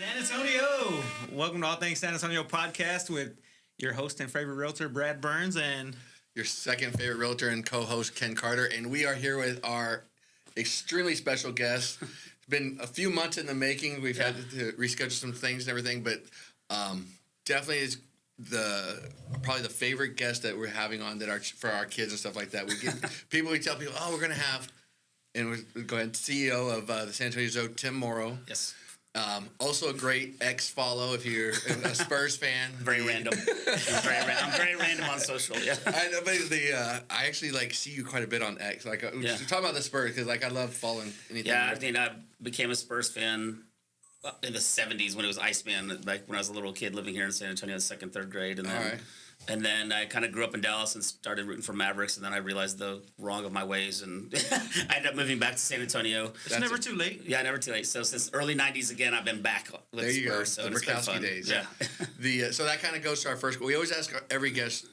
San Antonio. Welcome to All Things San Antonio podcast with your host and favorite realtor, Brad Burns, and your second favorite realtor and co-host, Ken Carter. And we are here with our extremely special guest. It's been a few months in the making. We've had to reschedule some things and everything, but definitely is probably the favorite guest that we're having on for our kids and stuff like that. We tell people, we're going to have, and we go ahead, CEO of the San Antonio Zoo, Tim Morrow. yes. Also a great X-follow if you're a Spurs fan. Very random. I'm very random on social. Yeah. I know, but I actually see you quite a bit on X. We're talking about the Spurs because I love following anything. Yeah, I think I became a Spurs fan in the 70s when it was Iceman. Like when I was a little kid living here in San Antonio, second, third grade, and then I kind of grew up in Dallas and started rooting for Mavericks, and then I realized the wrong of my ways, and I ended up moving back to San Antonio. It's never too late. Yeah, never too late. So since early 90s again, I've been back with there you Spurs. go. So the Murkowski days. Yeah. So that kind of goes to our first. We always ask every guest,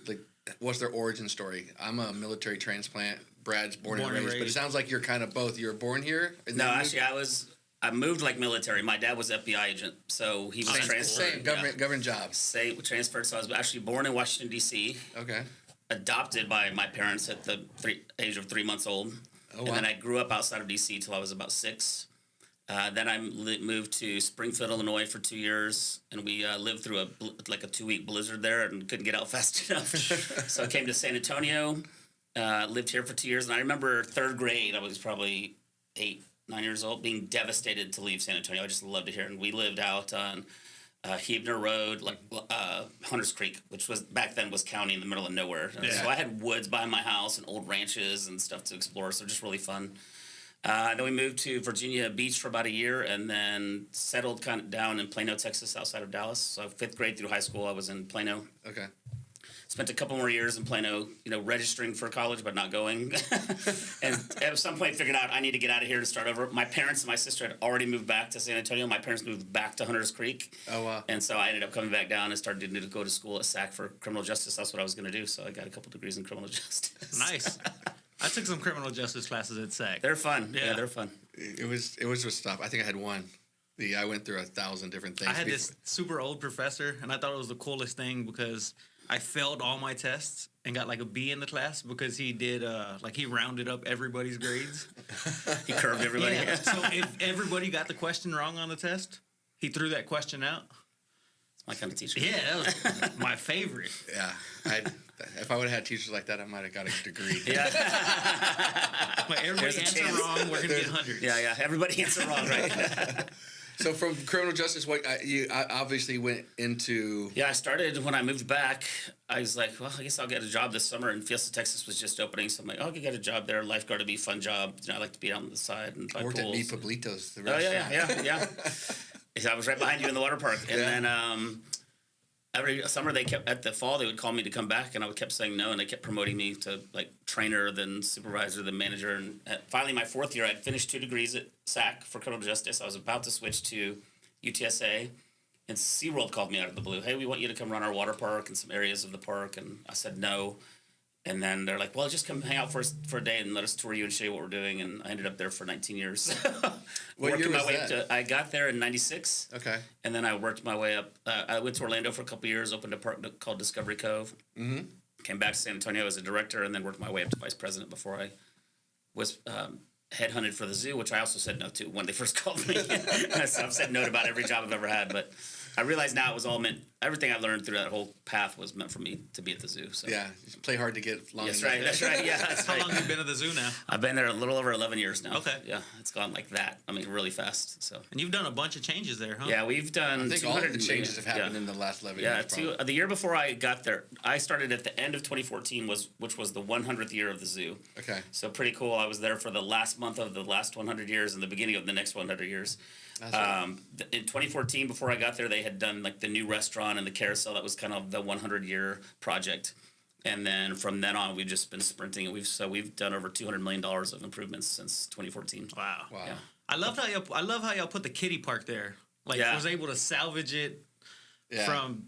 what's their origin story? I'm a military transplant. Brad's born and raised. But it sounds like you're kind of both. You were born here? No, actually, I moved like military. My dad was FBI agent, so he was transferred. Same government jobs. Same transferred. So I was actually born in Washington, D.C. Okay. Adopted by my parents at the age of 3 months old. Oh, wow. And then I grew up outside of D.C. till I was about 6. Then I moved to Springfield, Illinois for 2 years, and we lived through a 2-week blizzard there and couldn't get out fast enough. So I came to San Antonio, lived here for 2 years, and I remember third grade. I was probably 9 years old, being devastated to leave San Antonio. I just loved it here. And we lived out on Hebner Road, Hunters Creek, which was back then was county in the middle of nowhere. Yeah. So I had woods behind my house and old ranches and stuff to explore. So just really fun. Then we moved to Virginia Beach for about a year and then settled kind of down in Plano, Texas, outside of Dallas. So 5th grade through high school, I was in Plano. Okay. Spent a couple more years in Plano, registering for college but not going. And at some point figured out I need to get out of here and start over. My parents and my sister had already moved back to San Antonio. My parents moved back to Hunters Creek. Oh, wow. And so I ended up coming back down and started to go to school at SAC for criminal justice. That's what I was going to do. So I got a couple degrees in criminal justice. Nice. I took some criminal justice classes at SAC. They're fun. Yeah, they're fun. It was just stuff. I think I had one. I went through 1,000 different things. I had this super old professor, and I thought it was the coolest thing because I failed all my tests and got a B in the class because he did he rounded up everybody's grades. He curved everybody. Yeah. So if everybody got the question wrong on the test, he threw that question out. It's my kind of teacher. Yeah, that was my favorite. Yeah. If I would have had teachers like that, I might have got a degree. Yeah. Everybody answer wrong, we're going to get hundreds. Yeah. Everybody answer wrong, right? So from criminal justice, you obviously went into... Yeah, I started when I moved back. I was like, well, I guess I'll get a job this summer. And Fiesta, Texas was just opening. So I'm like, I could get a job there. Lifeguard would be a fun job. I like to be out on the side and buy worked pools. At Mi Pueblitos, the restaurant. Yeah. I was right behind you in the water park. And then every summer at the fall, they would call me to come back. And I kept saying no. And they kept promoting me to trainer, then supervisor, then manager. And finally, my 4th year, I'd finished 2 degrees at SAC for criminal justice. I was about to switch to ATSA, and SeaWorld called me out of the blue. Hey, we want you to come run our water park and some areas of the park. And I said no. And then they're like, well, just come hang out for a day and let us tour you and show you what we're doing. And I ended up there for 19 years. What year was that? I got there in 96. Okay. And then I worked my way up. I went to Orlando for a couple years, opened a park called Discovery Cove. Mm-hmm. Came back to San Antonio as a director, and then worked my way up to vice president before I was headhunted for the zoo, which I also said no to when they first called me. So I've said no to about every job I've ever had, but I realize now it was all meant. Everything I learned through that whole path was meant for me to be at the zoo. So. Yeah, you play hard to get long. That's right. That's right. Yeah. That's How right. long have you been at the zoo now? I've been there a little over 11 years now. Okay. Yeah, it's gone like that. I mean, really fast. So. And you've done a bunch of changes there, huh? Yeah, we've done. I think all the changes have happened in the last 11 years. Yeah, the year before I got there, I started at the end of 2014, which was the 100th year of the zoo. Okay. So pretty cool. I was there for the last month of the last 100 years and the beginning of the next 100 years. In 2014, before I got there, they had done the new restaurant and the carousel. That was kind of the 100-year project. And then from then on, we've just been sprinting. We've done over $200 million of improvements since 2014. Wow. Yeah. I love how y'all put the kiddie park there. Was able to salvage it from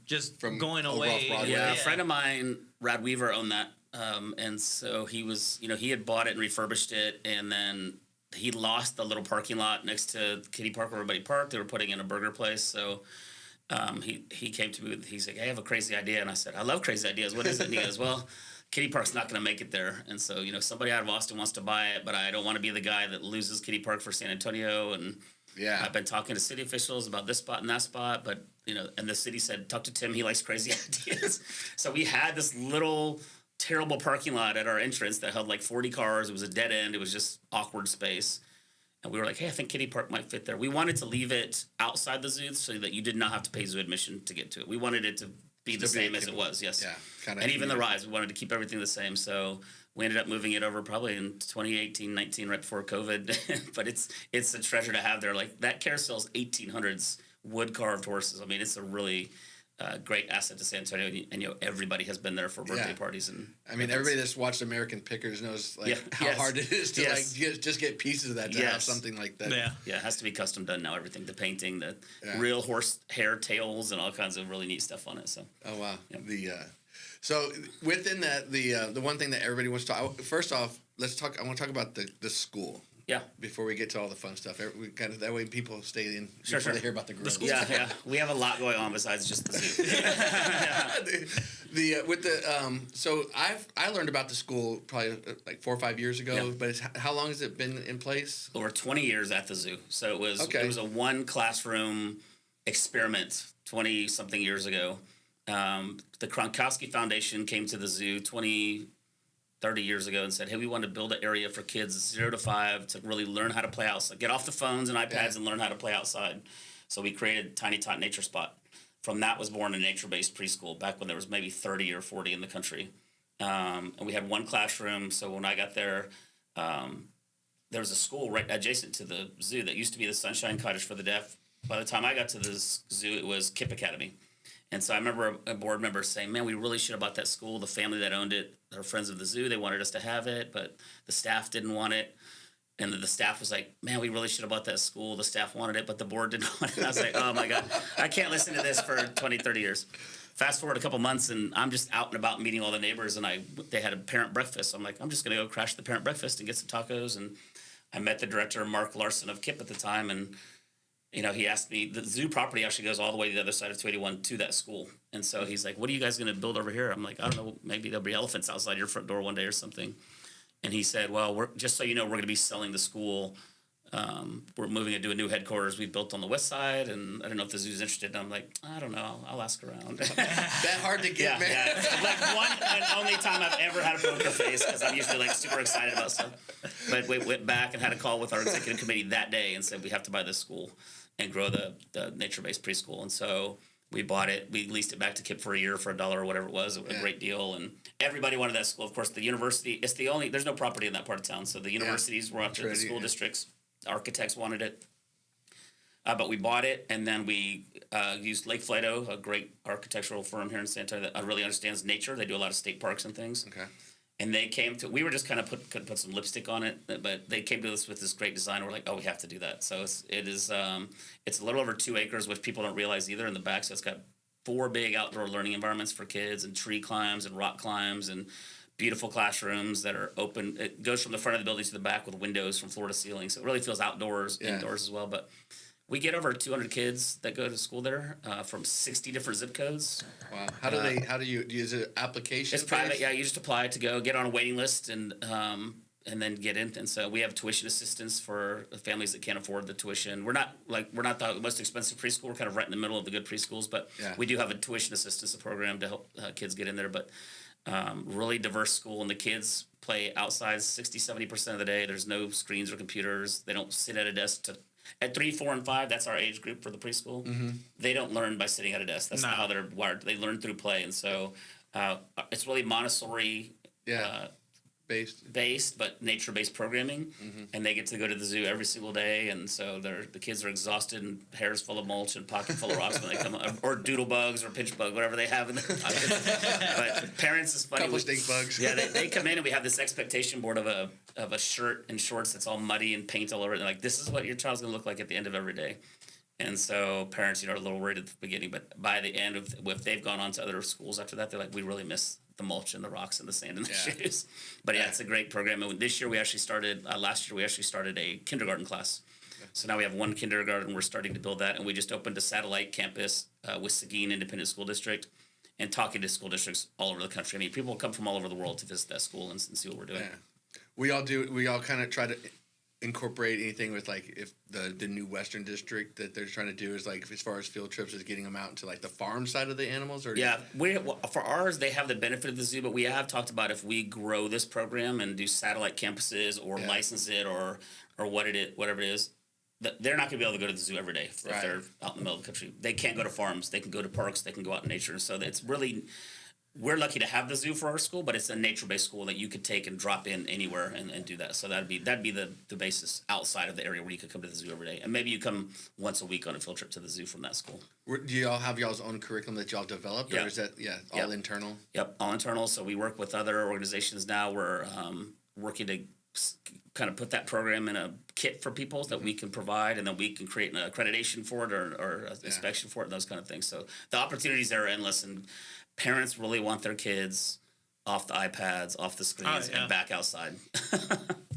going away. Yeah, a friend of mine, Brad Weaver, owned that. And so he was, he had bought it and refurbished it, and then he lost the little parking lot next to Kiddie Park where everybody parked. They were putting in a burger place. So he came to me he's like, I have a crazy idea. And I said, I love crazy ideas. What is it? And he goes, well, Kiddie Park's not going to make it there. And so, somebody out of Austin wants to buy it, but I don't want to be the guy that loses Kiddie Park for San Antonio. And I've been talking to city officials about this spot and that spot, but, and the city said, talk to Tim. He likes crazy ideas. So we had this little terrible parking lot at our entrance that held like 40 cars. It was a dead end. It was just awkward space. And we were like, hey, I think Kiddie Park might fit there. We wanted to leave it outside the zoo so that you did not have to pay zoo admission to get to it. We wanted it to be the same as it was, yes. Yeah, and even the rides, we wanted to keep everything the same. So we ended up moving it over probably in 2018, 19, right before COVID. But it's a treasure to have there. Like that carousel's 1800s wood carved horses. I mean, it's a really great asset to San Antonio, and everybody has been there for birthday parties. And I mean, everybody that's watched American Pickers knows how hard it is to just get pieces of that to have something like that. Yeah, it has to be custom done now. Everything, the painting, the real horse hair tails, and all kinds of really neat stuff on it. So wow, so within that, the one thing that everybody wants to talk. First off, let's talk. I want to talk about the school. Yeah. Before we get to all the fun stuff, we kind of that way people stay in before they hear about the grills. Yeah. We have a lot going on besides just the zoo. So I learned about the school probably like 4 or 5 years ago. Yeah. But how long has it been in place? Over 20 years at the zoo. So it was a one classroom experiment 20 something years ago. The Kronkowski Foundation came to the zoo 30 years ago and said, hey, we want to build an area for kids 0 to 5 to really learn how to play outside, get off the phones and iPads and learn how to play outside. So we created Tiny Tot Nature Spot. From that was born a nature-based preschool back when there was maybe 30 or 40 in the country. And we had one classroom. So when I got there, there was a school right adjacent to the zoo that used to be the Sunshine Cottage for the Deaf. By the time I got to the zoo, it was KIPP Academy. And so I remember a board member saying, man, we really should have bought that school. The family that owned it, they're friends of the zoo. They wanted us to have it, but the staff didn't want it. And the staff was like, man, we really should have bought that school. The staff wanted it, but the board didn't want it. And I was like, oh, my God, I can't listen to this for 20, 30 years. Fast forward a couple months, and I'm just out and about meeting all the neighbors, and they had a parent breakfast. So I'm like, I'm just going to go crash the parent breakfast and get some tacos. And I met the director, Mark Larson of KIPP at the time, and he asked me, the zoo property actually goes all the way to the other side of 281 to that school. And so he's like, what are you guys going to build over here? I'm like, I don't know, maybe there'll be elephants outside your front door one day or something. And he said, well, just so you know, we're going to be selling the school. We're moving to do a new headquarters we built on the west side, and I don't know if the zoo's interested. And I'm like, I don't know, I'll ask around. That hard to get, man. Yeah. Like one and only time I've ever had a poker face, because I'm usually like super excited about stuff. But we went back and had a call with our executive committee that day and said, we have to buy this school and grow the nature-based preschool. And so we bought it. We leased it back to KIPP for a year for $1 or whatever it was. It was a great deal. And everybody wanted that school. Of course, the university, there's no property in that part of town. So the universities were up to the school districts. Architects wanted it. But we bought it, and then we used Lake Flato, a great architectural firm here in San Antonio that really understands nature. They do a lot of state parks and things. Okay. And they came to, we were just kind of put some lipstick on it, but they came to us with this great design. We're like, oh, we have to do that. So it's a little over 2 acres, which people don't realize either in the back. So it's got 4 big outdoor learning environments for kids, and tree climbs and rock climbs, and beautiful classrooms that are open. It goes from the front of the building to the back with windows from floor to ceiling. So it really feels outdoors, indoors as well. But we get over 200 kids that go to school there from 60 different zip codes. Wow. How do you is it application? It's private. Yeah, you just apply to get on a waiting list and then get in. And so we have tuition assistance for families that can't afford the tuition. We're not the most expensive preschool. We're kind of right in the middle of the good preschools, but we do have a tuition assistance program to help kids get in there. But really diverse school, and the kids play outside 60-70% of the day. There's no screens or computers. They don't sit at a desk at 3, 4, and 5, that's our age group for the preschool. Mm-hmm. They don't learn by sitting at a desk. That's not how they're wired. They learn through play, and so it's really Montessori based, but nature-based programming. Mm-hmm. And they get to go to the zoo every single day, and so the kids are exhausted and hair's full of mulch and pocket full of rocks when they come, or doodle bugs or pinch bug, whatever they have in their pockets. But parents is funny. Couple stink bugs. Yeah, they come in and we have this expectation board of a shirt and shorts that's all muddy and paint all over it. They're like, this is what your child's gonna look like at the end of every day. And so parents, are a little worried at the beginning, but by the end of, if they've gone on to other schools after that, they're like, we really miss the mulch and the rocks and the sand and the shoes. But it's a great program. And this year we actually started, last year we actually started a kindergarten class. So now we have one kindergarten. We're starting to build that, and we just opened a satellite campus with Seguin Independent School District, and talking to school districts all over the country. I mean, people come from all over the world to visit that school and see what we're doing. Yeah. We all kind of try to incorporate anything with like if the new Western district that they're trying to do is like as far as field trips is getting them out into like the farm side of the animals or for ours they have the benefit of the zoo, but we have talked about if we grow this program and do satellite campuses or license it or whatever it is, they're not going to be able to go to the zoo every day if they're out in the middle of the country. They can't go to farms, they can go to parks, they can go out in nature. So it's really, we're lucky to have the zoo for our school, but it's a nature-based school that you could take and drop in anywhere and do that. So that'd be the basis outside of the area where you could come to the zoo every day. And maybe you come once a week on a field trip to the zoo from that school. Do y'all have y'all's own curriculum that y'all developed, or is that all internal? Yep, all internal. So we work with other organizations now. We're working to kind of put that program in a kit for people that we can provide, and then we can create an accreditation for it or an inspection for it and those kind of things. So the opportunities there are endless, and parents really want their kids off the iPads, off the screens, and back outside.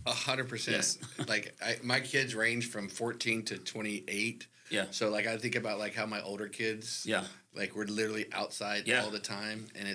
100%. Yes. Like my kids range from 14 to 28. Yeah. So like I think about like how my older kids, like we're literally outside all the time, and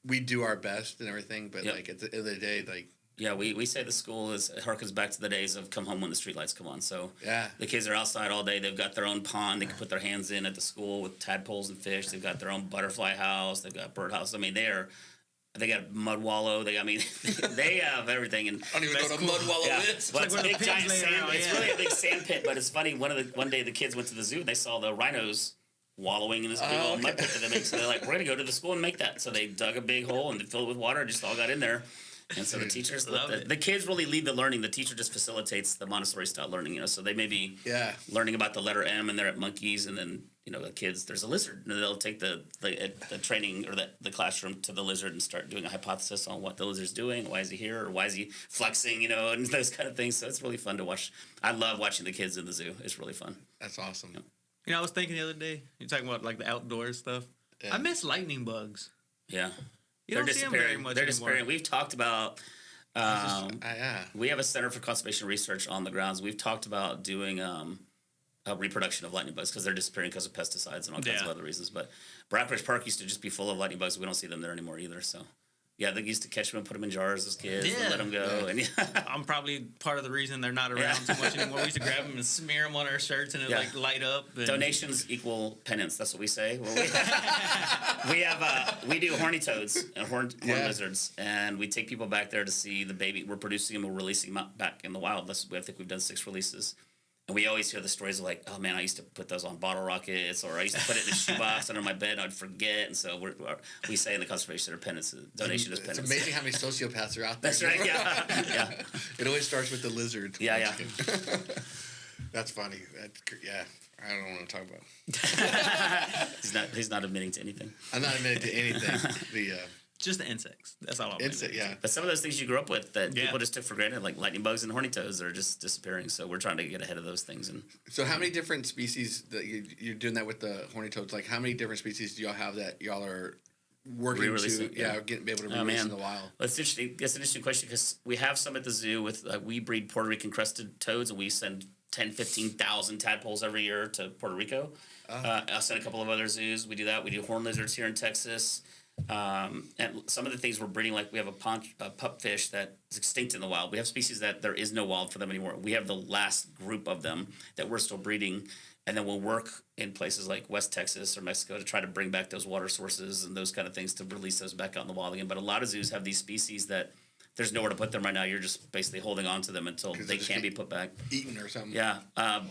we do our best and everything, but like at the end of the day, like. Yeah, we say the school harkens back to the days of come home when the street lights come on. So the kids are outside all day. They've got their own pond. They can put their hands in at the school with tadpoles and fish. They've got their own butterfly house. They've got bird house. I mean, they got a mud wallow. They have everything. And I don't even know what a mud wallow is. Well, it's a big giant sand. It's really a big sand pit. But it's funny. One day the kids went to the zoo and they saw the rhinos wallowing in this big old mud pit that they make. So they're like, we're gonna go to the school and make that. So they dug a big hole and filled it with water and just all got in there. And so the teachers, the kids really lead the learning. The teacher just facilitates the Montessori style learning, So they may be learning about the letter M and they're at monkeys, and then the kids, there's a lizard, and they'll take the training or the classroom to the lizard and start doing a hypothesis on what the lizard's doing, why is he here, or why is he flexing, and those kind of things. So it's really fun to watch. I love watching the kids in the zoo. It's really fun. That's awesome. I was thinking the other day, you're talking about like the outdoor stuff. I miss lightning bugs. Yeah. They're disappearing. They're disappearing. We've talked about. We have a Center for Conservation Research on the grounds. We've talked about doing a reproduction of lightning bugs because they're disappearing because of pesticides and all kinds of other reasons. But Blackbridge Park used to just be full of lightning bugs. We don't see them there anymore either. So. Yeah, they used to catch them and put them in jars as kids and let them go. And I'm probably part of the reason they're not around too much anymore. We used to grab them and smear them on our shirts and it like light up. And donations equal penance. That's what we say. Well, we do horny toads and horn lizards, and we take people back there to see the baby. We're producing them. We're releasing them back in the wild. I think we've done 6 releases. And we always hear the stories of like, oh man, I used to put those on bottle rockets, or I used to put it in a shoebox under my bed and I'd forget. And so we say in the Conservation Center, penance, donation is penance. It's amazing how many sociopaths are out there. That's right, yeah. It always starts with the lizard. Yeah. That's funny. I don't want to talk about it. He's not admitting to anything. I'm not admitting to anything. Just the insects. That's all I'm saying. But some of those things you grew up with that people just took for granted, like lightning bugs and horny toads, are just disappearing. So we're trying to get ahead of those things. And so, how many different species that you're doing that with the horny toads? Like, how many different species do y'all have that y'all are working to be able to re-release in the wild? Well, it's interesting. That's an interesting question because we have some at the zoo with we breed Puerto Rican crested toads, and we send 15,000 tadpoles every year to Puerto Rico. I'll send a couple of other zoos. We do that. We do horn lizards here in Texas. And some of the things we're breeding, like we have a pupfish that is extinct in the wild. We have species that there is no wild for them anymore. We have the last group of them that we're still breeding, and then we'll work in places like West Texas or Mexico to try to bring back those water sources and those kind of things to release those back out in the wild again. But a lot of zoos have these species that there's nowhere to put them right now. You're just basically holding on to them until they can be put back. Eaten or something. Yeah.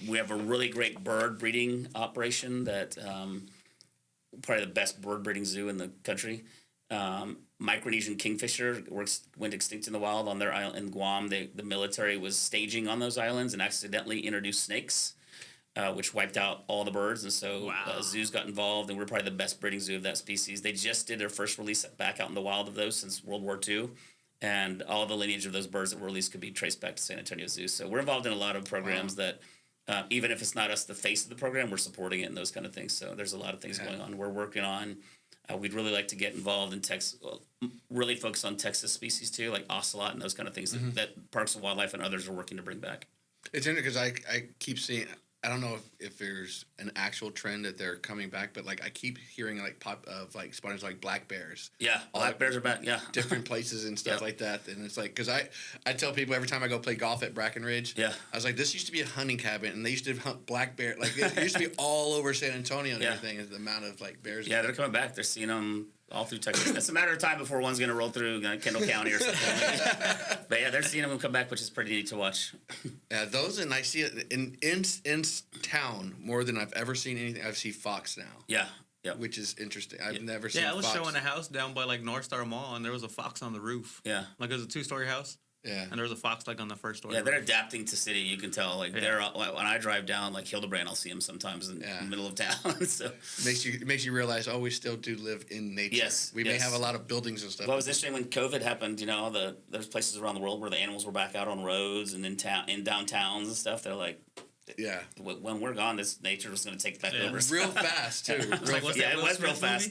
We have a really great bird breeding operation that probably the best bird breeding zoo in the country. Micronesian kingfisher went extinct in the wild on their island in Guam. The military was staging on those islands and accidentally introduced snakes, which wiped out all the birds. And so zoos got involved, and we're probably the best breeding zoo of that species. They just did their first release back out in the wild of those since World War II. And all the lineage of those birds that were released could be traced back to San Antonio Zoo. So we're involved in a lot of programs that Even if it's not us, the face of the program, we're supporting it and those kind of things. So there's a lot of things going on. We're working on. We'd really like to get involved in Texas, really focus on Texas species too, like ocelot and those kind of things that Parks and Wildlife and others are working to bring back. It's interesting because I keep seeing. I don't know if there's an actual trend that they're coming back, but like I keep hearing like pop of like spiders like black bears. Yeah, black bears are back. Yeah, different places and stuff like that. And it's like because I tell people every time I go play golf at Brackenridge. Yeah, I was like, this used to be a hunting cabin, and they used to hunt black bear. Like it used to be all over San Antonio and everything. Is the amount of like bears. Yeah, they're coming back. They're seeing them all through Texas. It's a matter of time before one's going to roll through Kendall County or something. But yeah, they're seeing them come back, which is pretty neat to watch. Yeah, those, and I see it in town more than I've ever seen anything. I see fox now. Yeah. Yep. Which is interesting. I've never seen. Yeah, I was fox. showing a house down by like North Star Mall, and there was a fox on the roof. Yeah, like it was a 2-story house. Yeah, and there was a fox like on the first story. Yeah, they're adapting to city. You can tell. Like they're when I drive down like Hildebrand, I'll see them sometimes in the middle of town. So makes you realize, we still do live in nature. Yes, we may have a lot of buildings and stuff. Well, it was interesting when COVID happened. You know, there's places around the world where the animals were back out on roads and in downtowns and stuff. They're like, yeah, when we're gone, this nature was going to take back over. Real fast too. It was real fast.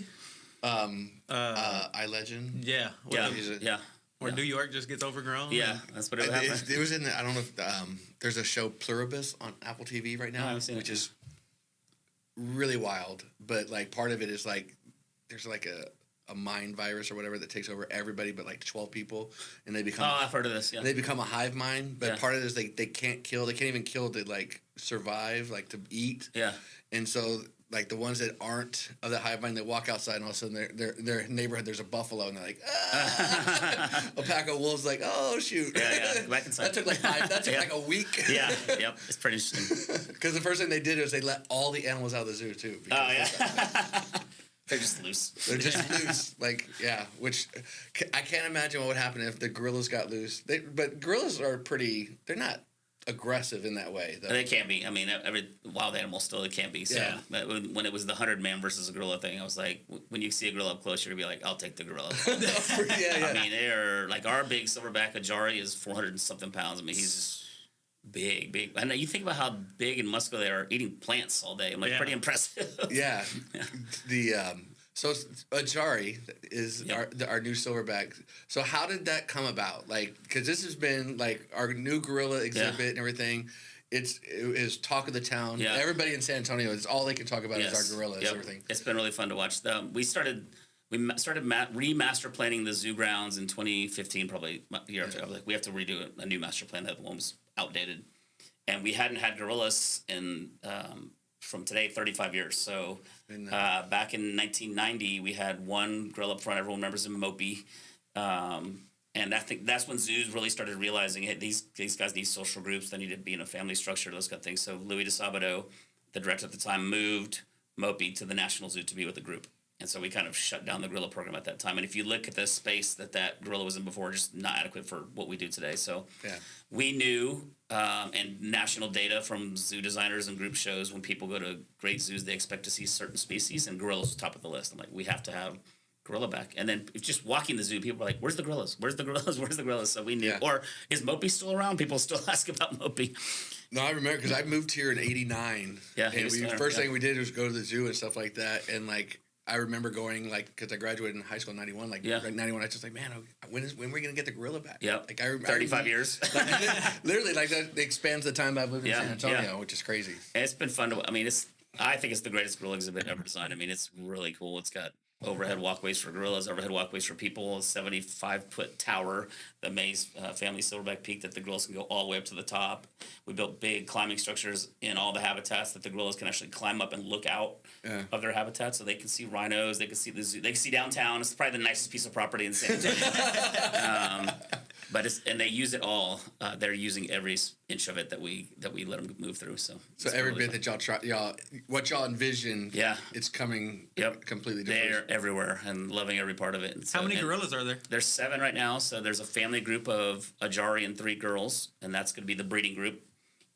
I Legend. Yeah. Yeah. Or New York just gets overgrown. Yeah, that's what it happened. It was in I don't know if there's a show Pluribus on Apple TV right now, which is really wild. But like part of it is like there's like a mind virus or whatever that takes over everybody but like 12 people, and they become. Oh, I've heard of this. Yeah, they become a hive mind. But part of it is they can't kill. They can't even kill to like survive, like to eat. Yeah, and so. Like the ones that aren't of that hive mind that walk outside and all of a sudden their neighborhood there's a buffalo and they're like a pack of wolves like shoot back inside. that took like a week it's pretty interesting because the first thing they did was they let all the animals out of the zoo too they're just loose which I can't imagine what would happen if the gorillas got loose but gorillas are they're not aggressive in that way though. They can be. I mean, every wild animal still it can be. So when it was the 100-man versus a gorilla thing, I was like, when you see a gorilla up close, you're gonna be like, I'll take the gorilla. I mean, they're like our big silverback Ajari is 400 and something pounds. I mean, he's big. I know you think about how big and muscular they are, eating plants all day. I'm like, pretty impressive. So Ajari is our new silverback. So how did that come about? Like, because this has been like our new gorilla exhibit and everything. It is talk of the town. Yeah. Everybody in San Antonio is all they can talk about is our gorillas. Everything. It's been really fun to watch. We started remaster planning the zoo grounds in 2015, probably a year after. I was like, we have to redo a new master plan. That one was outdated, and we hadn't had gorillas in. From today, 35 years. So back in 1990, we had one grill up front. Everyone remembers him, Mopey. And I think that's when zoos really started realizing, hey, these guys need social groups. They need to be in a family structure, those kind of things. So Louis DeSabato, the director at the time, moved Mopey to the National Zoo to be with the group. And so we kind of shut down the gorilla program at that time. And if you look at the space that gorilla was in before, just not adequate for what we do today. So we knew, and national data from zoo designers and group shows, when people go to great zoos, they expect to see certain species, and gorillas was top of the list. I'm like, we have to have gorilla back. And then just walking the zoo, people are like, where's the gorillas? Where's the gorillas? Where's the gorillas? So we knew. Or is Mopey still around? People still ask about Mopey. No, I remember because I moved here in '89. Yeah, and first thing we did was go to the zoo and stuff like that. And like, I remember going, like, because I graduated in high school in 91, like 91, I was just like, man, when are we going to get the gorilla back? Yeah, like 35 years. Literally, like, that expands the time I've lived in San Antonio, which is crazy. And it's been fun to, I think it's the greatest gorilla exhibit ever designed. I mean, it's really cool. It's got overhead walkways for gorillas, overhead walkways for people, a 75-foot tower, the Mays family silverback peak that the gorillas can go all the way up to the top. We built big climbing structures in all the habitats that the gorillas can actually climb up and look out of their habitat, so they can see rhinos, they can see the zoo, they can see downtown. It's probably the nicest piece of property in San Antonio. And they use it all. They're using every inch of it that we let them move through. So every bit that what y'all envisioned, it's coming completely different. They're everywhere and loving every part of it. And so, how many gorillas are there? There's 7 right now. So there's a family group of Ajari and 3 girls, and that's going to be the breeding group.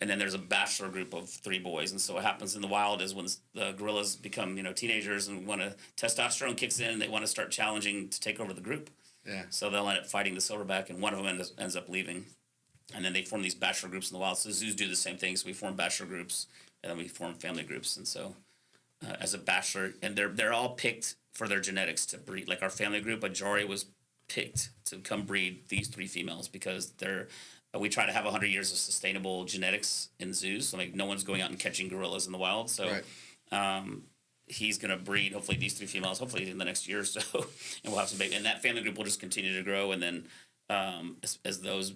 And then there's a bachelor group of 3 boys. And so what happens in the wild is when the gorillas become teenagers and testosterone kicks in, and they want to start challenging to take over the group. Yeah. So they'll end up fighting the silverback, and one of them ends up leaving. and then they form these bachelor groups in the wild. So zoos do the same thing. So we form bachelor groups, and then we form family groups. And so, as a bachelor, and they're all picked for their genetics to breed. Like our family group, Ajari was picked to come breed these 3 females because we try to have 100 years of sustainable genetics in zoos. So like no one's going out and catching gorillas in the wild. So. Right. He's going to breed, hopefully, these 3 females, hopefully in the next year or so, and we'll have some baby. And that family group will just continue to grow. And then as those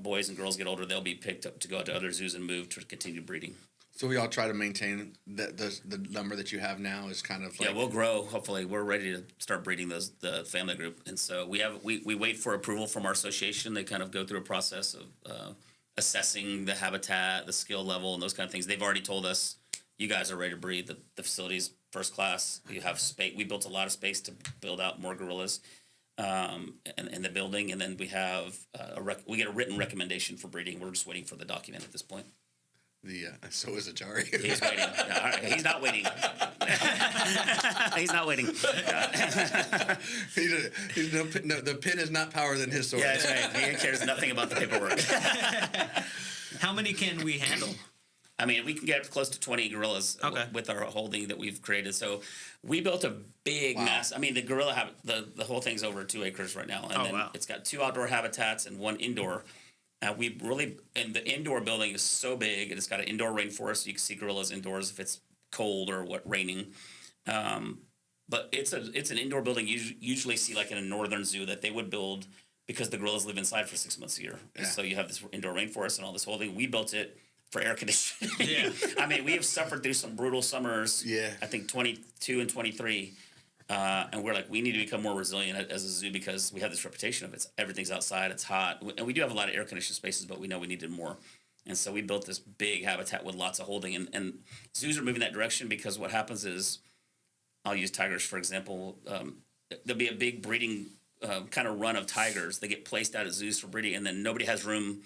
boys and girls get older, they'll be picked up to go out to other zoos and move to continue breeding. So we all try to maintain the number that you have now is kind of like... Yeah, we'll grow. Hopefully, we're ready to start breeding the family group. And so we wait for approval from our association. They kind of go through a process of assessing the habitat, the skill level, and those kind of things. They've already told us, you guys are ready to breed. The facility's first class. You have space. We built a lot of space to build out more gorillas in the building, and then we have we get a written recommendation for breeding. We're just waiting for the document at this point. So is Ajari. He's waiting. No, he's not waiting. He's not waiting. The pen is not power than his sword. Yeah, that's right. He cares nothing about the paperwork. How many can we handle? I mean, we can get close to 20 gorillas with our holding that we've created. So we built a big mass. I mean, the gorilla the whole thing's over 2 acres right now, and it's got 2 outdoor habitats and 1 indoor. And the indoor building is so big, and it's got an indoor rainforest. So you can see gorillas indoors if it's cold or raining. But it's an indoor building. You usually see like in a northern zoo that they would build because the gorillas live inside for 6 months a year. Yeah. So you have this indoor rainforest and all this holding. We built it for air conditioning. Yeah. I mean, we have suffered through some brutal summers. Yeah. I think 22 and 23. And we're like, we need to become more resilient as a zoo because we have this reputation of everything's outside, it's hot. And we do have a lot of air conditioned spaces, but we know we needed more. And so we built this big habitat with lots of holding. And zoos are moving that direction because what happens is, I'll use tigers, for example. There'll be a big breeding kind of run of tigers. They get placed out at zoos for breeding, and then nobody has room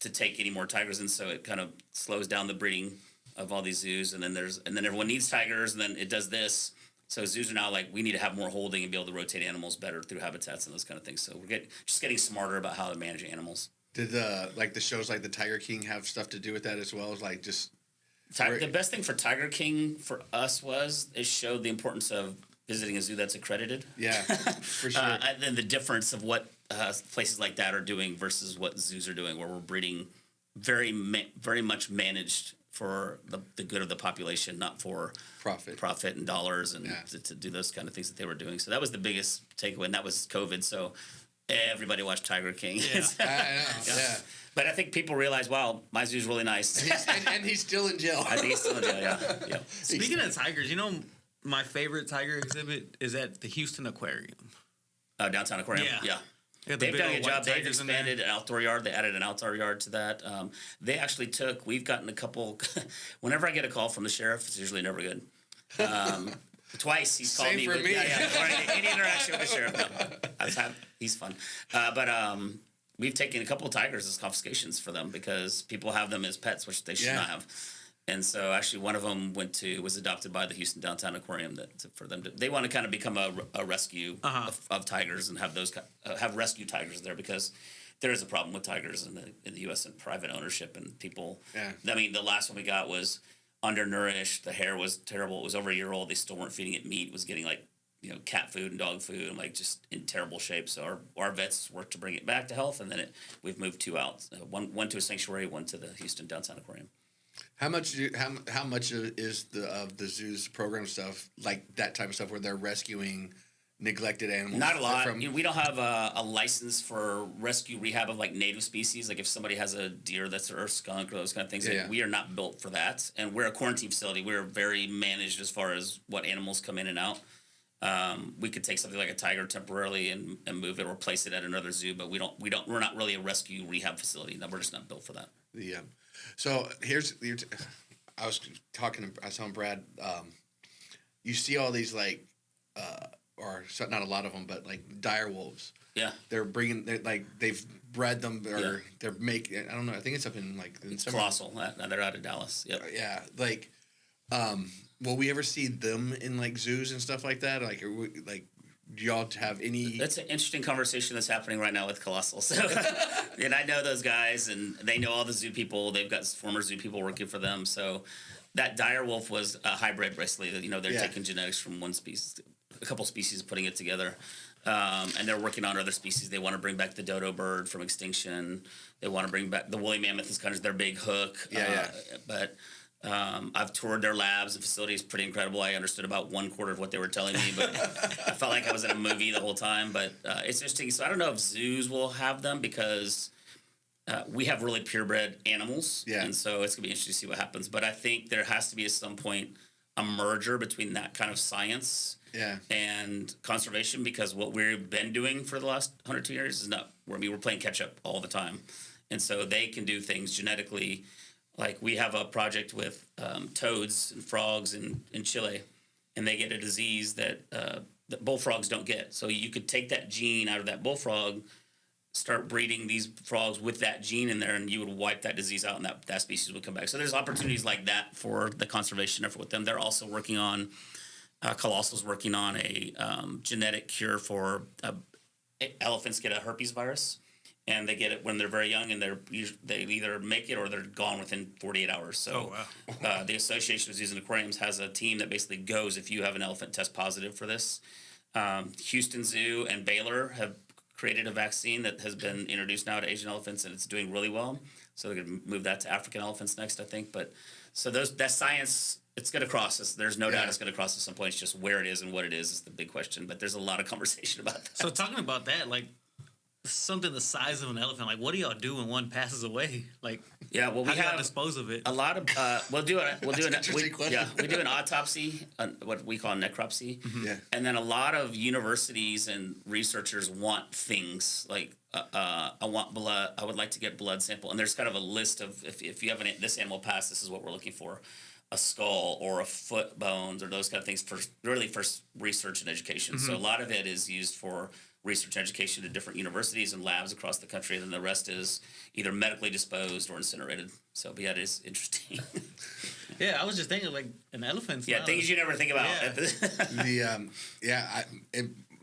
to take any more tigers, and so it kind of slows down the breeding of all these zoos. And then everyone needs tigers, and then it does this. So zoos are now like, we need to have more holding and be able to rotate animals better through habitats and those kind of things. So we're just getting smarter about how to manage animals. Did the shows like the Tiger King have stuff to do with that as well? As like just the best thing for Tiger King for us was it showed the importance of visiting a zoo that's accredited. Yeah, for sure. And then the difference of what places like that are doing versus what zoos are doing, where we're breeding very much managed for the good of the population, not for profit and dollars, and to do those kind of things that they were doing. So that was the biggest takeaway, and that was COVID. So everybody watched Tiger King. Yeah, I know. Yeah. But I think people realize, wow, my zoo's really nice. And he's still in jail. I think he's still in jail, yeah. Speaking of tigers, my favorite tiger exhibit is at the Houston Aquarium. Downtown Aquarium? Yeah. They've done a good job. They've expanded an outdoor yard. They added an outdoor yard to that. They actually we've gotten a couple, whenever I get a call from the sheriff, it's usually never good. Twice he's called me. Same for me. Any interaction with the sheriff, no. He's fun. But we've taken a couple of tigers as confiscations for them because people have them as pets, which they should not have. And so actually one of them was adopted by the Houston Downtown Aquarium they want to kind of become a rescue of tigers and have rescue tigers there because there is a problem with tigers in the U.S. and private ownership and people. Yeah. I mean, the last one we got was undernourished. The hair was terrible. It was over a year old. They still weren't feeding it meat. It was getting like, cat food and dog food and like just in terrible shape. So our vets worked to bring it back to health. And then we've moved 2 out. One to a sanctuary, one to the Houston Downtown Aquarium. How much is the zoo's program stuff, like that type of stuff where they're rescuing neglected animals? Not a lot. We don't have a license for rescue rehab of like native species. Like if somebody has a deer or a skunk or those kind of things, we are not built for that. And we're a quarantine facility. We're very managed as far as what animals come in and out. We could take something like a tiger temporarily and move it or place it at another zoo, but we're not really a rescue rehab facility. No, we're just not built for that. Yeah. So I was telling Brad, you see all these like, or not a lot of them, but like dire wolves. Yeah. They've bred them or they're making, I don't know, I think it's up in like. It's colossal. They're out of Dallas. Yep. Yeah. Like, will we ever see them in like zoos and stuff like that? Like, do y'all have any? That's an interesting conversation that's happening right now with Colossal. So, and I know those guys, and they know all the zoo people. They've got former zoo people working for them. So, that dire wolf was a hybrid, basically. You know, they're taking genetics from one species, a couple species, putting it together, and they're working on other species. They want to bring back the dodo bird from extinction. They want to bring back the woolly mammoth is kind of their big hook. But I've toured their labs and facilities, pretty incredible. I understood about 1/4 of what they were telling me, but I felt like I was in a movie the whole time. But it's interesting. So I don't know if zoos will have them because we have really purebred animals, and so it's gonna be interesting to see what happens. But I think there has to be at some point a merger between that kind of science and conservation, because what we've been doing for the last 102 years is not. I mean, we're playing catch up all the time, and so they can do things genetically. Like we have a project with toads and frogs in Chile, and they get a disease that bullfrogs don't get. So you could take that gene out of that bullfrog, start breeding these frogs with that gene in there, and you would wipe that disease out, and that species would come back. So there's opportunities like that for the conservation effort with them. They're also working on, Colossal's working on a genetic cure for elephants get a herpes virus. And they get it when they're very young, and they either make it or they're gone within 48 hours. So the Association of Zoos and Aquariums has a team that basically goes if you have an elephant test positive for this. Houston Zoo and Baylor have created a vaccine that has been introduced now to Asian elephants, and it's doing really well. So they're going to move that to African elephants next, I think. But so that science, it's going to cross us. There's no doubt it's going to cross at some point. It's just where it is and what it is the big question. But there's a lot of conversation about that. So talking about that, like, something the size of an elephant, like, what do y'all do when one passes away? Like, we how do y'all dispose of it? A lot of we do an autopsy, what we call a necropsy, and then a lot of universities and researchers want things like I want blood. I would like to get blood sample, and there's kind of a list of if you have this animal pass, this is what we're looking for. A skull or a foot bones or those kind of things for research and education. So a lot of it is used for research and education at different universities and labs across the country, and then the rest is either medically disposed or incinerated. So, but yeah, it is interesting. I was just thinking, like, an elephant. Things you never think about.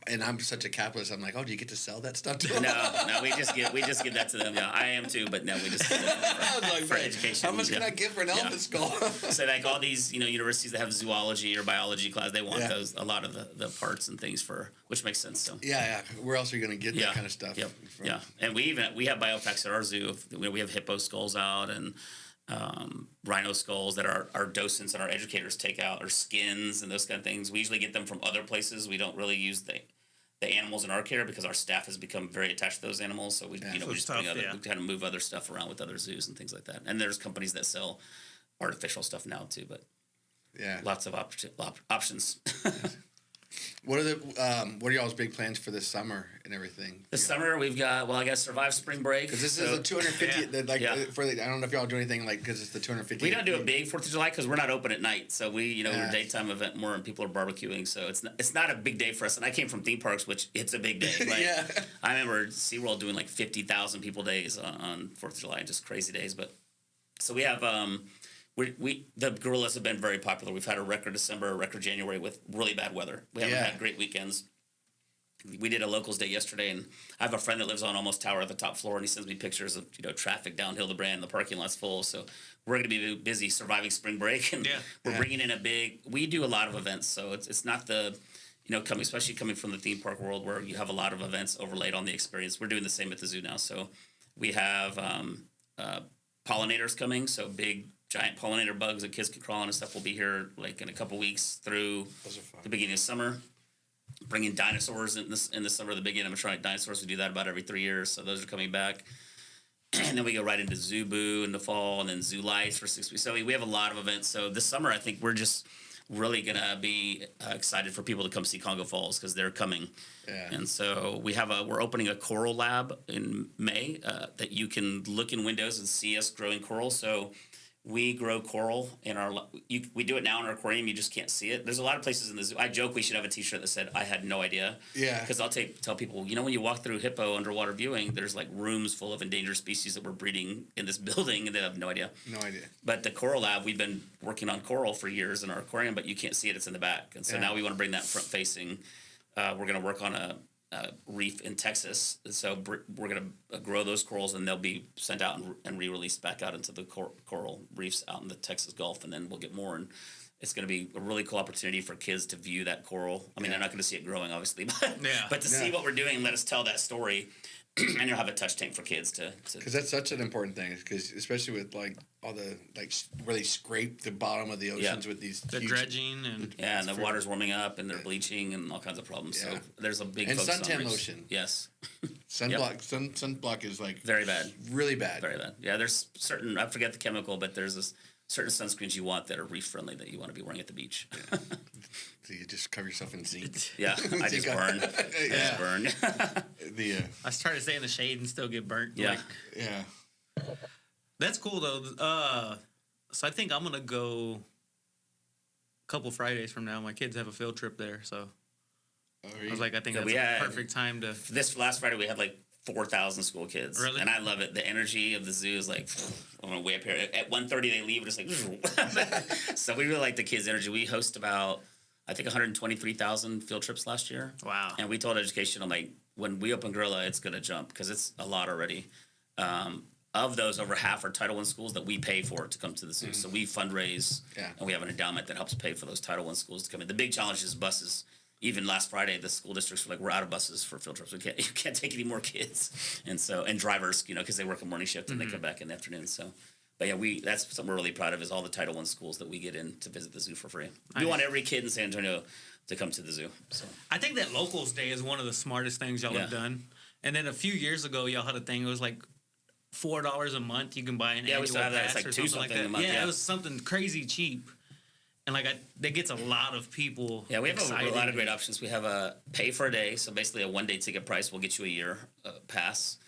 And I'm such a capitalist. I'm like, oh, do you get to sell that stuff to them? No, we just give that to them. Yeah, I am too, but no, we just give that for education. How much can I get for an elephant skull? So like all these, universities that have zoology or biology class, they want a lot of the parts and things which makes sense. So where else are you going to get that kind of stuff? Yeah, and we have biopacks at our zoo. We have hippo skulls out and rhino skulls that our docents and our educators take out, or skins and those kind of things. We usually get them from other places. We don't really use the animals in our care because our staff has become very attached to those animals. So we just we kind of move other stuff around with other zoos and things like that. And there's companies that sell artificial stuff now too, but lots of options. What are y'all's big plans for this summer and everything? This summer we've got I guess survive spring break. Because this is the 250. I don't know if y'all do anything because it's the 250. We don't do a big 4th of July because we're not open at night. So we're a daytime event more, and people are barbecuing. So it's not a big day for us. And I came from theme parks, which it's a big day. I remember SeaWorld doing like 50,000 people days on 4th of July, just crazy days. But so we have. The gorillas have been very popular. We've had a record December, a record January with really bad weather. We haven't had great weekends. We did a locals day yesterday, and I have a friend that lives on Almost Tower at the top floor, and he sends me pictures of traffic downhill the brand. The parking lot's full, so we're going to be busy surviving spring break, and we're bringing in we do a lot of events, so it's not the especially coming from the theme park world where you have a lot of events overlaid on the experience. We're doing the same at the zoo now, so we have pollinators coming, so big giant pollinator bugs that kids can crawl on and stuff will be here like in a couple weeks through the beginning of summer. Bringing dinosaurs in the summer, the big animatronic dinosaurs. We do that about every 3 years, so those are coming back. And then we go right into Zoo Boo in the fall, and then Zoo Lights for 6 weeks. So we have a lot of events. So this summer, I think we're just really gonna be excited for people to come see Congo Falls because they're coming. And so we're opening a coral lab in May that you can look in windows and see us growing coral. So we grow coral in we do it now in our aquarium. You just can't see it. There's a lot of places in the zoo. I joke we should have a T-shirt that said, I had no idea. Yeah. Because I'll tell people, when you walk through Hippo underwater viewing, there's like rooms full of endangered species that we're breeding in this building, and they have no idea. No idea. But the coral lab, we've been working on coral for years in our aquarium, but you can't see it. It's in the back. And so now we want to bring that front-facing we're going to work on a reef in Texas. So we're going to grow those corals, and they'll be sent out and re-released back out into the coral reefs out in the Texas Gulf, and then we'll get more. And it's going to be a really cool opportunity for kids to view that coral. I mean, they're not going to see it growing, obviously, but to see what we're doing, let us tell that story. And you'll have a touch tank for kids to because that's such an important thing, because especially with like all the where they scrape the bottom of the oceans with these the dredging and and the water's warming up and they're bleaching and all kinds of problems. So there's a big focus suntan on lotion. Yes, sunblock is like very bad, really bad, very bad. Yeah, there's certain, I forget the chemical, but there's this certain sunscreens you want that are reef friendly that you want to be wearing at the beach. Yeah. So you just cover yourself in zinc. Yeah, I just burn. I just burn. I started staying in the shade and still get burnt. Yeah, That's cool though. So I think I'm gonna go a couple Fridays from now. My kids have a field trip there, so I was like, I think that's a perfect time to. This last Friday we had like 4,000 school kids. Really? And I love it. The energy of the zoo is like, I'm way up here. At 1:30 they leave, and it's like, so we really like the kids' energy. We host about, I think, 123,000 field trips last year. Wow. And we told education, I'm like, when we open Gorilla, it's going to jump because it's a lot already. Of those, over half are Title I schools that we pay for to come to the zoo. So we fundraise, and we have an endowment that helps pay for those Title I schools to come in. The big challenge is buses. Even last Friday, the school districts were like, we're out of buses for field trips. You can't take any more kids. And drivers, because they work a morning shift and they come back in the afternoon. So, but yeah, that's something we're really proud of, is all the Title I schools that we get in to visit the zoo for free. We want every kid in San Antonio to come to the zoo. So I think that Locals Day is one of the smartest things y'all have done. And then a few years ago, y'all had a thing. It was like $4 a month. You can buy an annual we still have that. pass It's like or something like that. a month. Yeah, it was something crazy cheap. And that gets a lot of people. Yeah, we have a lot of great options. We have a pay for a day, so basically a one-day ticket price will get you a year pass.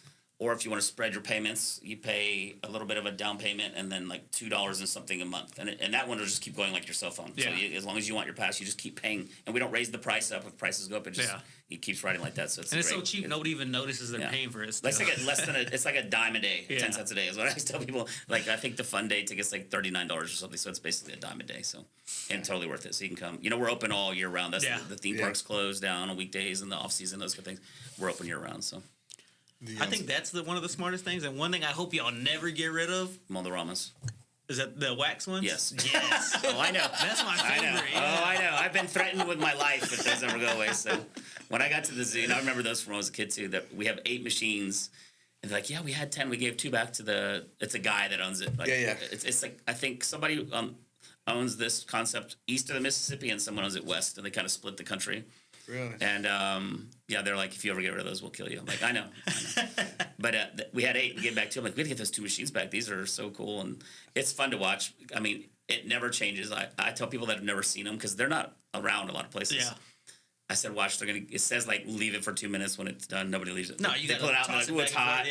Or if you want to spread your payments, you pay a little bit of a down payment and then like $2 and something a month. And that one will just keep going like your cell phone. Yeah. So as long as you want your pass, you just keep paying. And we don't raise the price up. If prices go up, it keeps riding like that. So it's so cheap, nobody even notices they're paying for it. It's like a dime a day, 10 cents a day is what I always tell people. Like, I think the fun day ticket's like $39 or something. So it's basically a dime a day. So, and totally worth it. So you can come. We're open all year round. That's the theme parks close down on weekdays and the off season, those kind of things. We're open year round. So. I think that's one of the smartest things, and one thing I hope y'all never get rid of. Moldoramas. Is that the wax ones? Yes. Oh, I know. That's my favorite. I know. Oh, I know. I've been threatened with my life if those ever go away. So when I got to the zoo, and I remember those from when I was a kid too, that we have 8 machines. And they're like, yeah, we had 10. We gave 2 back to it's a guy that owns it. Like, It's like, I think somebody owns this concept east of the Mississippi and someone owns it west, and they kind of split the country. Really? And they're like, if you ever get rid of those, we'll kill you. I'm like, I know. But we had 8 and gave back 2. I'm like, we had to get those 2 machines back. These are so cool, and it's fun to watch. I mean, it never changes. I tell people that have never seen them because they're not around a lot of places. Yeah. I said, watch, it says like leave it for 2 minutes. When it's done, nobody leaves it. No, you pull it out and they're like, it's hot.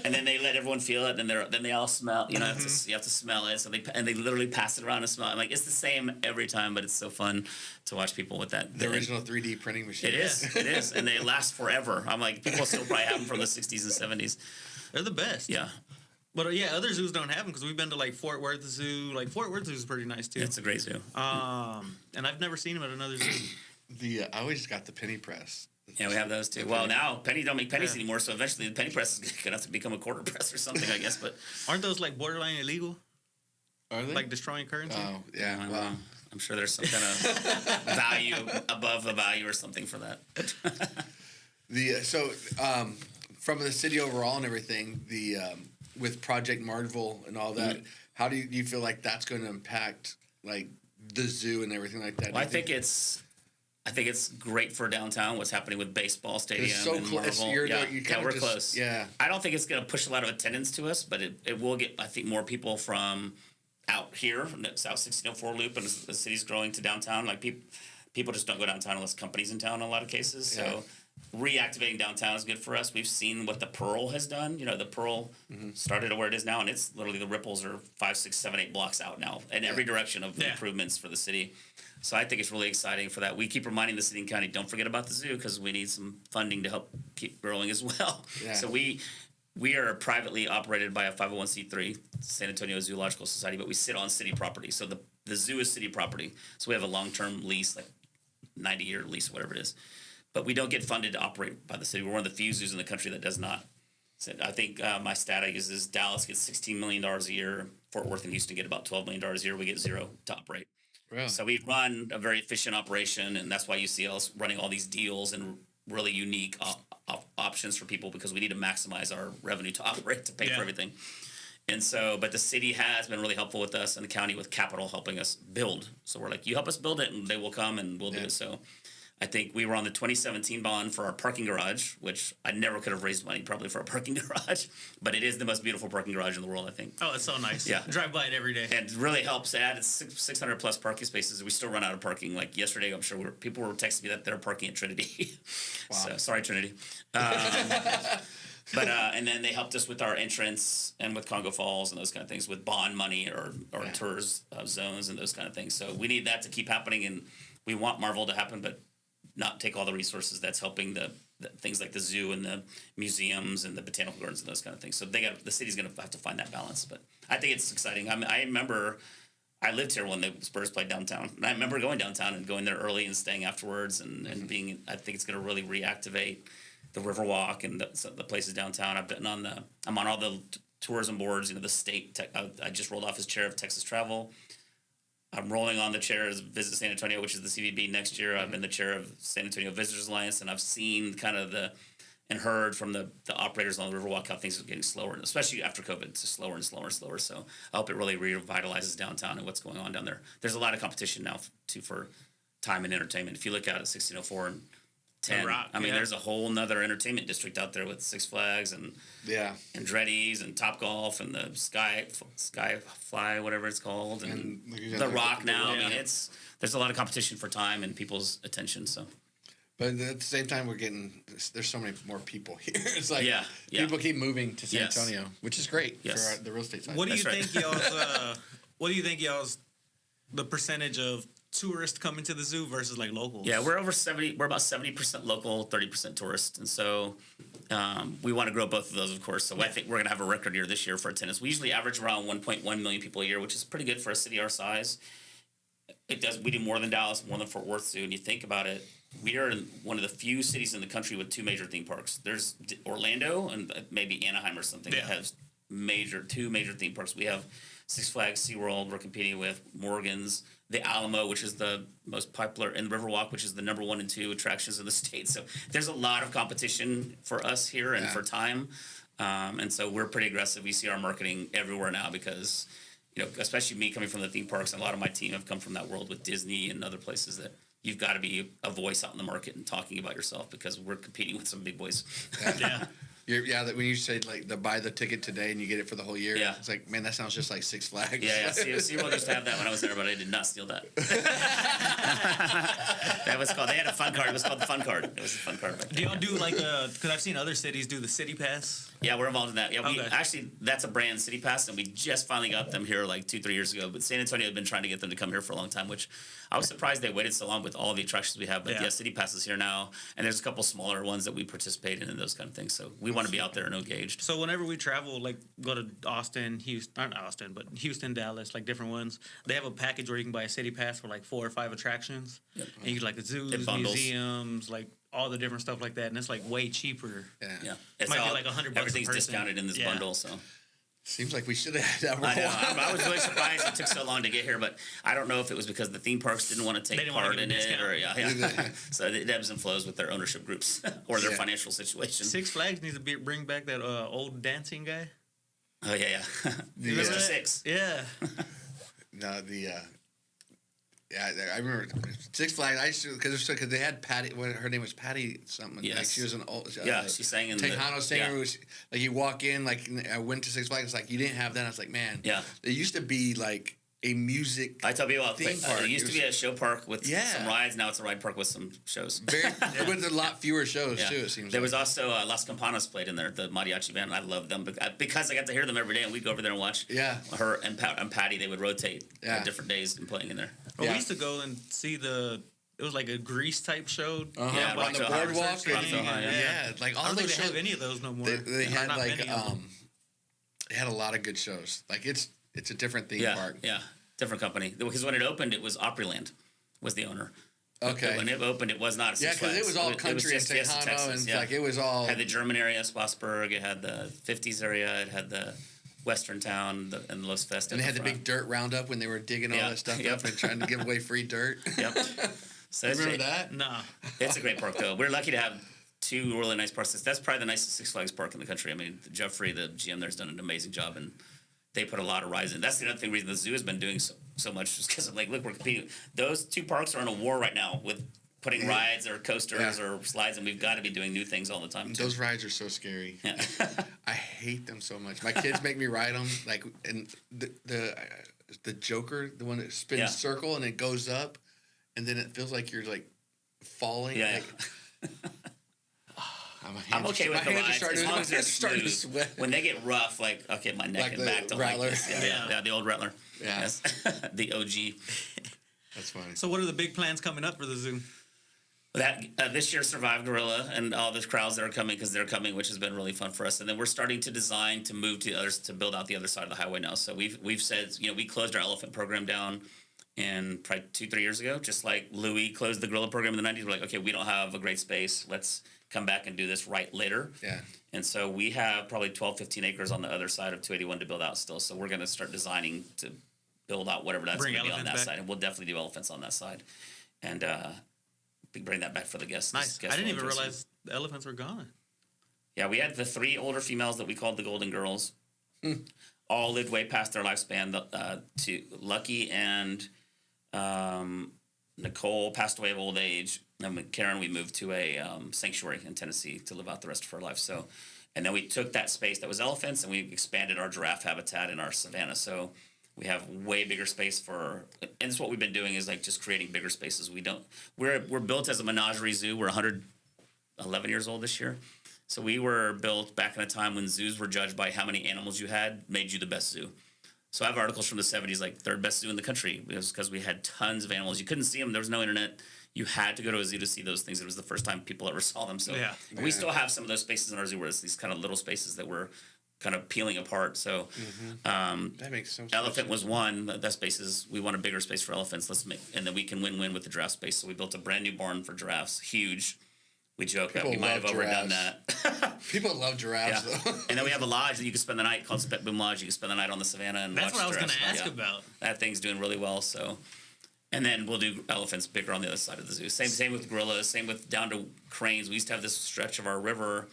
And then they let everyone feel it, and then they all smell. You have to smell it. So they literally pass it around and smell it. I'm like, it's the same every time, but it's so fun to watch people with that. The original 3D printing machine. It is, and they last forever. I'm like, people still probably have them from the 60s and 70s. They're the best. Yeah. But other zoos don't have them because we've been to like Fort Worth Zoo. Like Fort Worth Zoo is pretty nice too. It's a great zoo. And I've never seen them at another zoo. I always got the penny press. Yeah, we have those too. Well, now penny don't make pennies anymore, so eventually the penny press is gonna have to become a quarter press or something, I guess. But aren't those like borderline illegal? Are they like destroying currency? Oh yeah. Well, I'm sure there's some kind of value above the value or something for that. From the city overall and everything, with Project Marvel and all that, how do you feel like that's going to impact like the zoo and everything like that? Well, I think it's great for downtown. What's happening with baseball stadium? It's so close. We're close. Yeah, I don't think it's going to push a lot of attendance to us, but it will get, I think, more people from out here, South 1604 Loop, and the city's growing to downtown. Like people just don't go downtown unless companies in town in a lot of cases. So reactivating downtown is good for us. We've seen what the Pearl has done. The Pearl started at where it is now, and it's literally the ripples are 5, 6, 7, 8 blocks out now in every direction of improvements for the city. So I think it's really exciting for that. We keep reminding the city and county, don't forget about the zoo because we need some funding to help keep growing as well. Yeah. So we are privately operated by a 501c3, San Antonio Zoological Society, but we sit on city property. So the zoo is city property. So we have a long-term lease, like 90-year lease, whatever it is. but we don't get funded to operate by the city. We're one of the few zoos in the country that does not. So I think my stat I use is Dallas gets $16 million a year. Fort Worth and Houston get about $12 million a year. We get zero to operate. Really? So we run a very efficient operation, and that's why you see us running all these deals and really unique options for people, because we need to maximize our revenue to operate, to pay for everything. And so, but the city has been really helpful with us, and the county with capital helping us build. So we're like, you help us build it, and they will come and we'll do it. So I think we were on the 2017 bond for our parking garage, which I never could have raised money probably for a parking garage, but it is the most beautiful parking garage in the world, I think. Oh, it's so nice. Yeah. Drive by it every day. And it really helps add 600 plus parking spaces. We still run out of parking. Like yesterday, I'm sure people were texting me that they're parking at Trinity. Wow. So, sorry, Trinity. But and then they helped us with our entrance and with Congo Falls and those kind of things, with bond money or tours zones and those kind of things. So we need that to keep happening, and we want Marvel to happen, but not take all the resources that's helping the things like the zoo and the museums and the botanical gardens and those kind of things. So the city's going to have to find that balance. But I think it's exciting. I mean, I remember I lived here when the Spurs played downtown, and I remember going downtown and going there early and staying afterwards and being. I think it's going to really reactivate the Riverwalk and the places downtown. I'm on all the tourism boards. The state. I just rolled off as chair of Texas Travel. I'm rolling on the chair as Visit San Antonio, which is the CVB next year. I've been the chair of San Antonio Visitors Alliance, and I've seen kind of and heard from the operators on the Riverwalk how things are getting slower, especially after COVID. It's just slower and slower and slower. So I hope it really revitalizes downtown and what's going on down there. There's a lot of competition now for time and entertainment. If you look out at 1604 and 10, there's a whole nother entertainment district out there with Six Flags and Andretti's and Top Golf and the Skyfly, whatever it's called, and the Rock now. I mean, there's a lot of competition for time and people's attention. So, but at the same time, there's so many more people here. It's like people keep moving to San Antonio, which is great for the real estate side. What do you think y'all's the percentage of tourists coming to the zoo versus like locals? Yeah, we're about 70% local, 30% tourist, and so we want to grow both of those, of course. So I think we're going to have a record year this year for attendance. We usually average around 1.1 million people a year, which is pretty good for a city our size. We do more than Dallas, more than Fort Worth Zoo, and you think about it, we are in one of the few cities in the country with two major theme parks. There's Orlando and maybe Anaheim or something that has two major theme parks. We have Six Flags, SeaWorld, we're competing with Morgan's, the Alamo, which is the most popular, and Riverwalk, which is the number 1 and 2 attractions in the state. So there's a lot of competition for us here and for time. And so we're pretty aggressive. We see our marketing everywhere now because, especially me coming from the theme parks, and a lot of my team have come from that world with Disney and other places, that you've got to be a voice out in the market and talking about yourself because we're competing with some big boys. That when you say like buy the ticket today and you get it for the whole year, it's like, man, that sounds just like Six Flags. SeaWorld used to have that when I was there, but I did not steal that. That was called. They had a fun card. It was called the fun card. It was a fun card. Do y'all do like because I've seen other cities do the City Pass? Yeah, we're involved in that. Yeah, actually that's a brand, City Pass, and we just finally got them here like 2-3 years ago. But San Antonio had been trying to get them to come here for a long time, which I was surprised they waited so long with all the attractions we have. But City Pass is here now, and there's a couple smaller ones that we participate in and those kind of things. So we want to be out there and engaged. So whenever we travel, like go to Austin, Houston, Dallas, like different ones, they have a package where you can buy a City Pass for like 4 or 5 attractions, and you like the zoos, museums, like all the different stuff like that, and it's like way cheaper. It might be like $100. Everything's discounted in this bundle, so. Seems like we should have had that. I was really surprised it took so long to get here, but I don't know if it was because the theme parks didn't want to take part in it, or so it ebbs and flows with their ownership groups or their financial situation. Six Flags needs to bring back that old dancing guy. Oh yeah. Mr. Six. Yeah. No, I remember Six Flags. I used to because they had Patty. Her name was Patty something. Yes. Like she was an old. She sang in Tejano singer. Was, like you walk in, like I went to Six Flags. It's like you didn't have that. I was like, man. Yeah. There used to be like a music. I tell people, theme park. It used to be a show park with some rides. Now it's a ride park with some shows. With a lot fewer shows too. It seems. There was also Las Campanas played in there, the mariachi band. I love them because I got to hear them every day, and we'd go over there and watch. Yeah. Her and Patty, they would rotate at different days and playing in there. Well, we used to go and see it was like a Grease type show. Yeah, on the boardwalk. Like all I don't think those they have any of those no more. They had like they had a lot of good shows. Like it's a different theme park. Yeah, different company. Because when it opened, it was Opryland was the owner, Okay. When it opened, it was not a Six Yeah, because Flags. it was all country in just Fiesta, Tejano, Texas, and yeah. like it was all. It had the German area, Spotsburg. It had the 50s area. It had the Western town and Los Festa. And they had the big dirt roundup when they were digging all that stuff up and trying to give away free dirt. Yep. So Remember that? No. It's a great park, though. We're lucky to have two really nice parks. That's probably the nicest Six Flags park in the country. I mean, Jeffrey, the GM there's done an amazing job, and they put a lot of rides in. That's the other reason the zoo has been doing so much, is because, like, look, we're competing. Those two parks are in a war right now with putting rides or coasters or slides, and we've got to be doing new things all the time, too. Those rides are so scary. Yeah. I hate them so much. My kids make me ride them, like, and the Joker, the one that spins circle and it goes up, and then it feels like you're, like, falling. Yeah. Like, I'm okay with the rides as long as they're starting to smooth. sweat. When they get rough, like, okay, my neck Like and the back don't Rattler. like this. Yeah, the old Rattler. Yeah. Yes. The OG. That's funny. So what are the big plans coming up for the zoo? That this year, Survive Gorilla and all the crowds that are coming, because they're coming, which has been really fun for us. And then we're starting to design to move to others to build out the other side of the highway now. So we've said, we closed our elephant program down in probably 2-3 years ago, just like Louis closed the gorilla program in the 90s. We're like, okay, we don't have a great space. Let's come back and do this right later. Yeah. And so we have probably 12-15 acres on the other side of 281 to build out still. So we're going to start designing to build out whatever that's going to be on that side. And we'll definitely do elephants on that side. And bring that back for the guests. Nice. I didn't even realize the elephants were gone. Yeah, we had the 3 older females that we called the Golden Girls. All lived way past their lifespan. To Lucky and Nicole passed away of old age. And Karen, we moved to a sanctuary in Tennessee to live out the rest of her life. So, and then we took that space that was elephants and we expanded our giraffe habitat in our savannah. So we have way bigger space and it's what we've been doing is like just creating bigger spaces. We're built as a menagerie zoo. We're 111 years old this year. So we were built back in a time when zoos were judged by how many animals you had, made you the best zoo. So I have articles from the 70s, like third best zoo in the country. It was because we had tons of animals. You couldn't see them. There was no internet. You had to go to a zoo to see those things. It was the first time people ever saw them. So we still have some of those spaces in our zoo where it's these kind of little spaces that we're kind of peeling apart. So that makes sense. Elephant was one. That space is, we want a bigger space for elephants. And then we can win-win with the giraffe space. So we built a brand new barn for giraffes, huge. We joke that we might have overdone that. People love giraffes, though. And then we have a lodge that you can spend the night called Spet Boom Lodge. You can spend the night on the savannah and That's watch what I was going to giraffes. ask about. That thing's doing really well. So, and then we'll do elephants bigger on the other side of the zoo. Same with gorillas. Same with down to cranes. We used to have this stretch of our river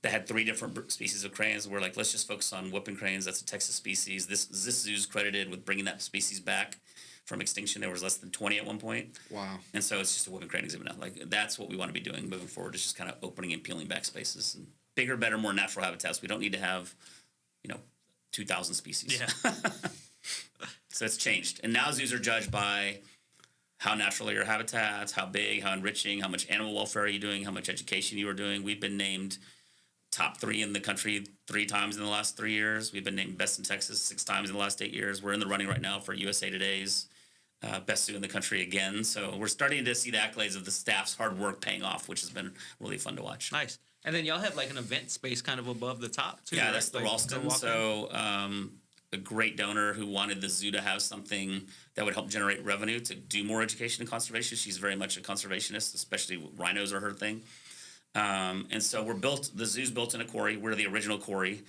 that had 3 different species of cranes. We're like, let's just focus on whooping cranes. That's a Texas species. This zoo's credited with bringing that species back from extinction. There was less than 20 at one point. Wow. And so it's just a whooping crane exhibit now. Like, that's what we want to be doing moving forward, is just kind of opening and peeling back spaces. And bigger, better, more natural habitats. We don't need to have, 2,000 species. Yeah. So it's changed. And now zoos are judged by how natural are your habitats, how big, how enriching, how much animal welfare are you doing, how much education you are doing. We've been named top 3 in the country 3 times in the last 3 years. We've been named best in Texas 6 times in the last 8 years. We're in the running right now for USA Today's best zoo in the country again. So we're starting to see the accolades of the staff's hard work paying off, which has been really fun to watch. Nice. And then y'all have like an event space kind of above the top too. Yeah, right? that's the like Ralston. So a great donor who wanted the zoo to have something that would help generate revenue to do more education and conservation. She's very much a conservationist, especially rhinos are her thing. And so the zoo's built in a quarry. We're the original quarry.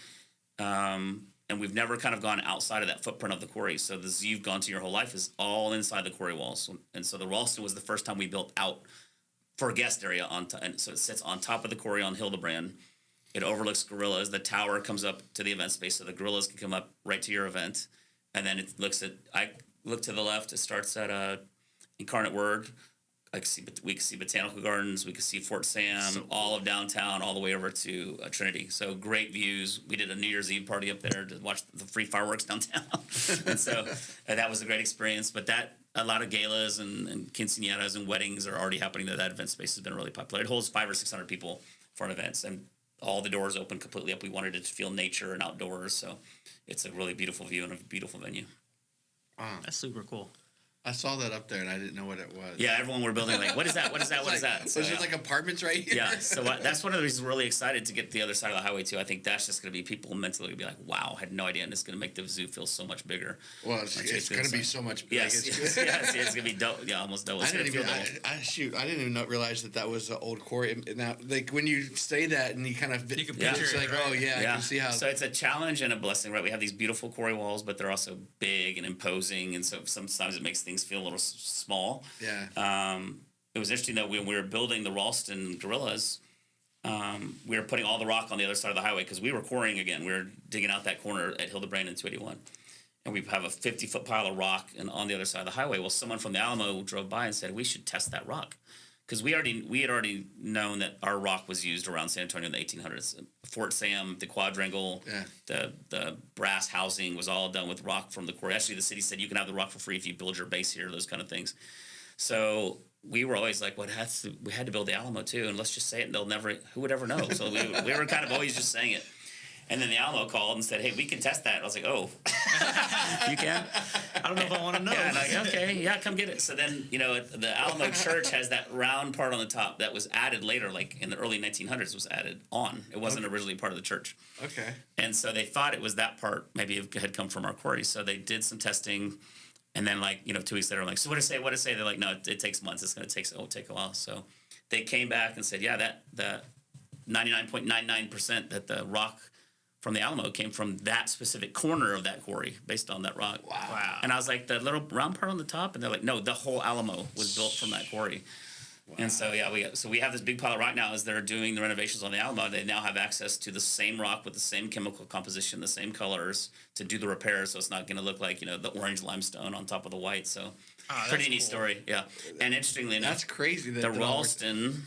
And we've never kind of gone outside of that footprint of the quarry. So the zoo you've gone to your whole life is all inside the quarry walls. And so the Ralston was the first time we built out for a guest area. And so it sits on top of the quarry on Hildebrand. It overlooks gorillas. The tower comes up to the event space, so the gorillas can come up right to your event. And then I look to the left, it starts at Incarnate Word. We can see Botanical Gardens, we can see Fort Sam, all of downtown, all the way over to Trinity. So great views. We did a New Year's Eve party up there to watch the free fireworks downtown. And so that was a great experience. But a lot of galas and quinceañeras and weddings are already happening there. That event space has been really popular. It holds 500 or 600 people for an event. And all the doors open completely up. We wanted it to feel nature and outdoors. So it's a really beautiful view and a beautiful venue. That's super cool. I saw that up there, and I didn't know what it was. Yeah, everyone were building like, what is that? What is that? What is that? So, there's like apartments right here? Yeah, so that's one of the reasons we're really excited to get the other side of the highway, too. I think that's just going to be people mentally going to be like, wow, I had no idea, and it's going to make the zoo feel so much bigger. Well, it's going to be so much bigger. Yes, it's going to be almost double. I didn't even realize that was an old quarry. Now, like, when you say that and you kind of... You can picture it, like, right? oh, yeah, I can see how... So it's a challenge and a blessing, right? We have these beautiful quarry walls, but they're also big and imposing, and so sometimes it makes things feel a little small. Yeah. It was interesting that when we were building the Ralston Gorillas, we were putting all the rock on the other side of the highway because we were quarrying again. We were digging out that corner at Hildebrand and 281. And we have a 50-foot pile of rock on the other side of the highway. Well, someone from the Alamo drove by and said, we should test that rock. Because we had already known that our rock was used around San Antonio in the 1800s. Fort Sam, the quadrangle, the brass housing was all done with rock from the quarry. Actually, the city said you can have the rock for free if you build your base here, those kind of things. So we were always like, we had to build the Alamo too, and let's just say it, and who would ever know? So we were kind of always just saying it. And then the Alamo called and said, hey, we can test that. I was like, oh, you can? I don't know if I want to know. Yeah, and like, okay, yeah, come get it. So then, the Alamo Church has that round part on the top that was added later, like in the early 1900s was added on. It wasn't originally part of the church. Okay. And so they thought it was that part, maybe it had come from our quarry. So they did some testing. And then, 2 weeks later, I'm like, so what did it say? They're like, no, it takes months. It's going to take a while. So they came back and said, yeah, that 99.99% that the rock from the Alamo came from that specific corner of that quarry based on that rock. Wow. And I was like, the little round part on the top? And they're like, no, the whole Alamo was built from that quarry. Wow. And so, yeah, we have this big pile of rock now. As they're doing the renovations on the Alamo, they now have access to the same rock with the same chemical composition, the same colors to do the repairs. So it's not going to look like, the orange limestone on top of the white. So pretty neat story. Yeah. And interestingly enough, that's crazy. The Ralston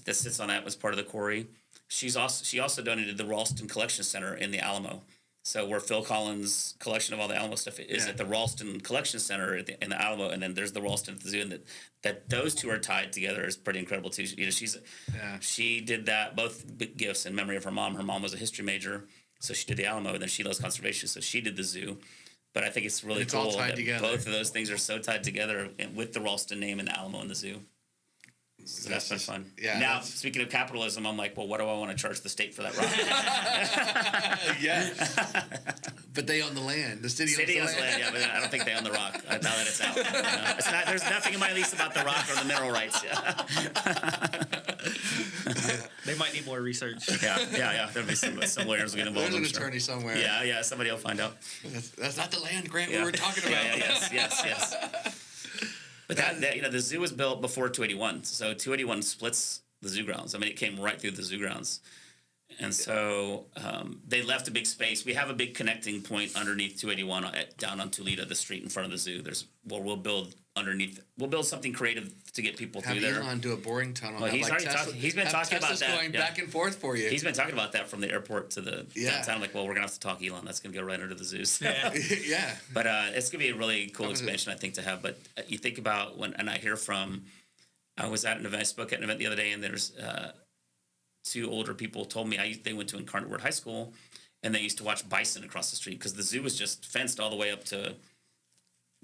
that sits on that was part of the quarry. She also donated the Ralston Collection Center in the Alamo. So where Phil Collins' collection of all the Alamo stuff is at the Ralston Collection Center in the Alamo, and then there's the Ralston at the zoo, and that those two are tied together is pretty incredible too. She did that, both gifts in memory of her mom. Her mom was a history major, so she did the Alamo, and then she loves conservation, so she did the zoo. But I think it's really cool all tied that together. Both of those things are so tied together with the Ralston name and the Alamo and the zoo. So that's been fun. Yeah. Now, speaking of capitalism, I'm like, well, what do I want to charge the state for that rock? Yeah. But they own the land. The city owns the land. Yeah, but I don't think they own the rock now that it's out. It's not. There's nothing in my lease about the rock or the mineral rights. They might need more research. Yeah. There'll be some lawyers getting involved. There's an attorney somewhere. Yeah. Somebody will find out. That's not the land grant we were talking about. Yes. But the zoo was built before 281, so 281 splits the zoo grounds. I mean, it came right through the zoo grounds, and so they left a big space. We have a big connecting point underneath 281 down on Toledo, the street in front of the zoo. We'll build underneath. We'll build something creative to get people through there. Have Elon do a boring tunnel. Well, he's been talking about that. Going back and forth for you. He's been talking about that from the airport to the downtown. I'm like, well, we're gonna have to talk Elon. That's gonna go right under the zoos. Yeah. But it's gonna be a really cool expansion, I think, to have. But you think about and I hear from. I was at an event. I spoke at an event the other day, and there's two older people told me they went to Incarnate Word High School, and they used to watch bison across the street because the zoo was just fenced all the way up to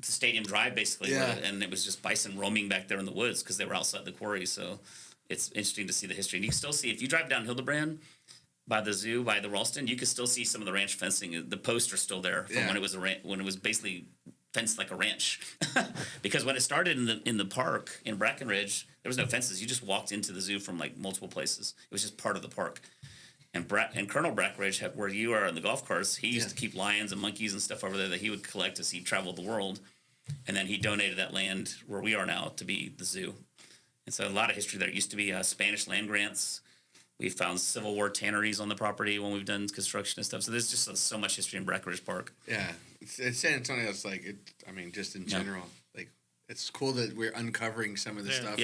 Stadium Drive, basically, and it was just bison roaming back there in the woods because they were outside the quarry. So it's interesting to see the history. And you can still see, if you drive down Hildebrand by the zoo, by the Ralston, you can still see some of the ranch fencing. The posts are still there from when it was basically fenced like a ranch. Because when it started in the park in Brackenridge, there was no fences. You just walked into the zoo from like multiple places. It was just part of the park. And Colonel Brackenridge, where you are in the golf carts, he used to keep lions and monkeys and stuff over there that he would collect as he traveled the world. And then he donated that land where we are now to be the zoo. And so a lot of history there. It used to be Spanish land grants. We found Civil War tanneries on the property when we've done construction and stuff. So there's just so much history in Brackenridge Park. Yeah. It's San Antonio, it's like, just in general. Like, it's cool that we're uncovering some of the stuff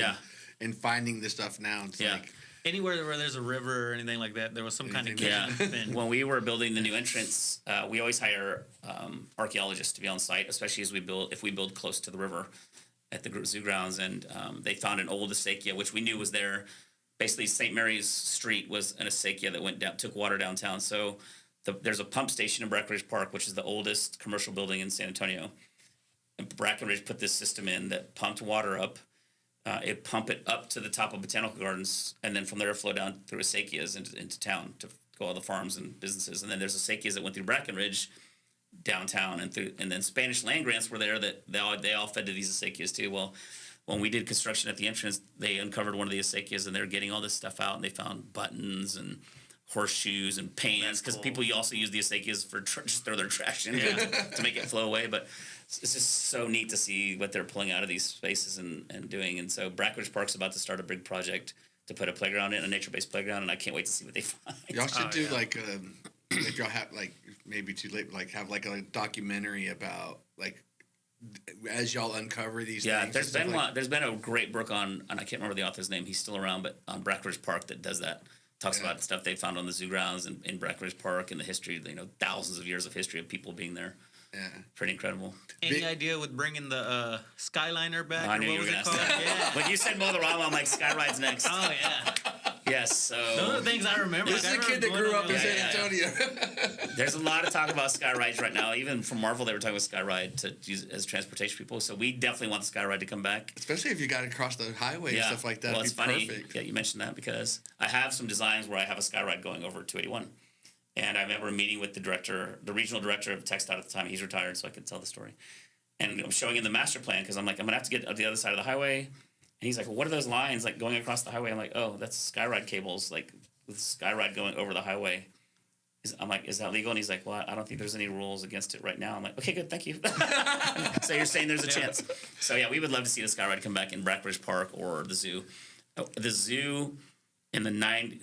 and finding the stuff now. It's like... Anywhere where there's a river or anything like that, there was some kind of kitchen. When we were building the new entrance, we always hire archaeologists to be on site, especially if we build close to the river at the zoo grounds. And they found an old acequia, which we knew was there. Basically, St. Mary's Street was an acequia that took water downtown. So there's a pump station in Brackenridge Park, which is the oldest commercial building in San Antonio. And Brackenridge put this system in that pumped water up. It pump it up to the top of Botanical Gardens, and then from there flow down through acequias into town to go all the farms and businesses. And then there's acequias that went through Brackenridge downtown, and then Spanish land grants were there that they all fed to these acequias too. Well, when we did construction at the entrance, they uncovered one of the acequias, and they were getting all this stuff out, and they found buttons and horseshoes and pans, because people also use the acequias for just throw their trash in to make it flow away. But it's just so neat to see what they're pulling out of these spaces and doing. And so Brackenridge Park's about to start a big project to put a playground in, a nature-based playground, and I can't wait to see what they find. Y'all should do like if y'all have like maybe too late, like have like a documentary about like as y'all uncover these things. There's been a great book on, and I can't remember the author's name, he's still around, but on Brackenridge Park that does that. Talks about stuff they found on the zoo grounds and in Brackenridge Park and the history, thousands of years of history of people being there. Yeah. Pretty incredible. Any idea with bringing the Skyliner back? I knew you were going to ask that. Yeah. When you said Motorama, I'm like, Skyride's next. Oh, yeah. Yes, so... Those are the things I remember. This is a kid that grew up in San Antonio. There's a lot of talk about Skyrides right now. Even from Marvel, they were talking about Skyride to use as transportation people. So we definitely want the Skyride to come back. Especially if you got to cross the highway and stuff like that. Well, it's funny. Perfect. Yeah, you mentioned that because I have some designs where I have a Skyride going over 281. And I remember meeting with the regional director of TxDOT at the time. He's retired, so I could tell the story. And I'm showing him the master plan because I'm like, I'm going to have to get up the other side of the highway. And he's like, well, what are those lines like going across the highway? I'm like, oh, that's Skyride cables, like with Skyride going over the highway. I'm like, is that legal? And he's like, well, I don't think there's any rules against it right now. I'm like, okay, good, thank you. So you're saying there's a chance. So yeah, we would love to see the Skyride come back in Brackenridge Park or the zoo. The zoo in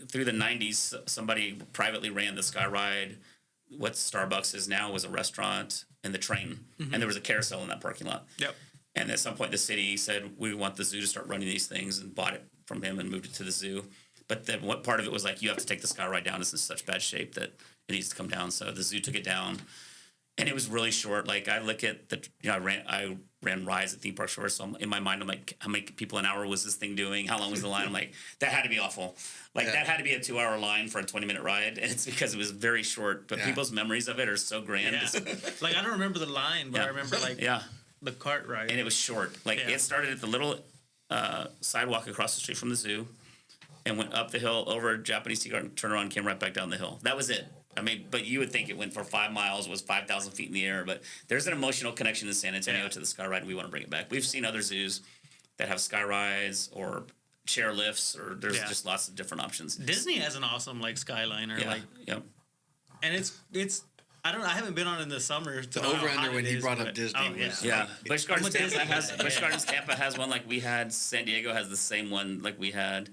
through the 90s, somebody privately ran the Skyride. What Starbucks is now was a restaurant and the train. Mm-hmm. And there was a carousel in that parking lot. Yep. And at some point, the city said, we want the zoo to start running these things, and bought it from him and moved it to the zoo. But then what part of it was like, you have to take the Skyride down. It's in such bad shape that it needs to come down. So the zoo took it down. And it was really short. Like, I look at I ran rides at theme park stores. So in my mind, I'm like, how many people an hour was this thing doing? How long was the line? I'm like, that had to be awful. Like, that had to be a 2-hour line for a 20-minute ride. And it's because it was very short. But people's memories of it are so grand. Yeah. Like, I don't remember the line, but I remember, like, the cart ride. And it was short. Like, it started at the little sidewalk across the street from the zoo and went up the hill over a Japanese tea garden, turned around, and came right back down the hill. That was it. I mean, but you would think it went for 5 miles, was 5,000 feet in the air. But there's an emotional connection in San Antonio to the Skyride, and we want to bring it back. We've seen other zoos that have Skyrides or chair lifts, or there's just lots of different options. Disney has an awesome, like, Skyliner. Yeah. Like, and it's I haven't been on in the summer. The over-under when he brought up Disney. Yeah. Busch Gardens Tampa has one like we had. San Diego has the same one like we had.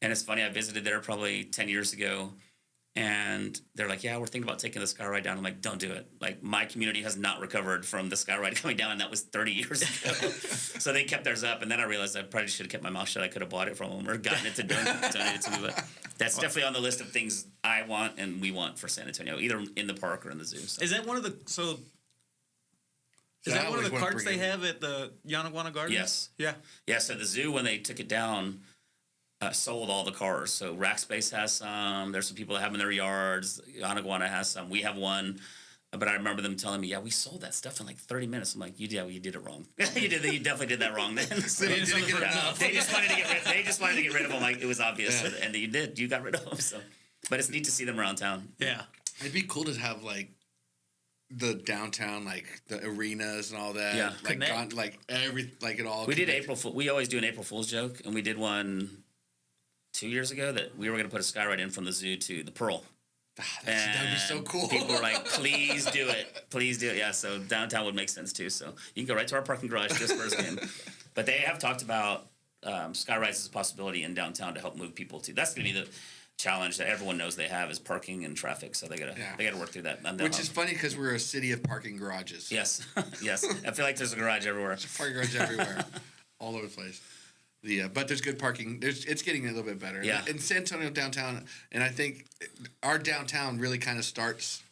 And it's funny, I visited there probably 10 years ago, and they're like, yeah, we're thinking about taking the Skyride down. I'm like, don't do it. Like, my community has not recovered from the Skyride coming down, and that was 30 years ago. So they kept theirs up, and then I realized I probably should have kept my mouth shut. I could have bought it from them or gotten it to donate it to me. But that's definitely on the list of things I want and we want for San Antonio, either in the park or in the zoo. So. Is that one of the... Is that one of the carts they have at the Yanaguana Gardens? Yes. Yeah. Yeah, so the zoo, when they took it down... sold all the cars. So Rack Space has some. There's some people that have them in their yards. Anaguana has some. We have one. But I remember them telling me, yeah, we sold that stuff in like 30 minutes. I'm like, you did it wrong. You definitely did that wrong then. So they just wanted to get rid of them. Like, it was obvious. Yeah. And you did. You got rid of them. So, but it's neat to see them around town. Yeah. It'd be cool to have, like, the downtown, like the arenas and all that. Yeah. Like, it all. We did we always do an April Fool's joke. And we did one 2 years ago that we were going to put a Skyride in from the zoo to the Pearl. That would be so cool. People were like, please do it. Please do it. Yeah, so downtown would make sense too. So you can go right to our parking garage just for a spin. But they have talked about Skyrides as a possibility in downtown to help move people too. That's going to be the challenge that everyone knows they have is parking and traffic. So they got to work through that. Which is funny because we're a city of parking garages. Yes, yes. I feel like there's a garage everywhere. There's a parking garage everywhere, all over the place. But there's good parking. It's getting a little bit better. Yeah. In San Antonio downtown, and I think our downtown really kind of starts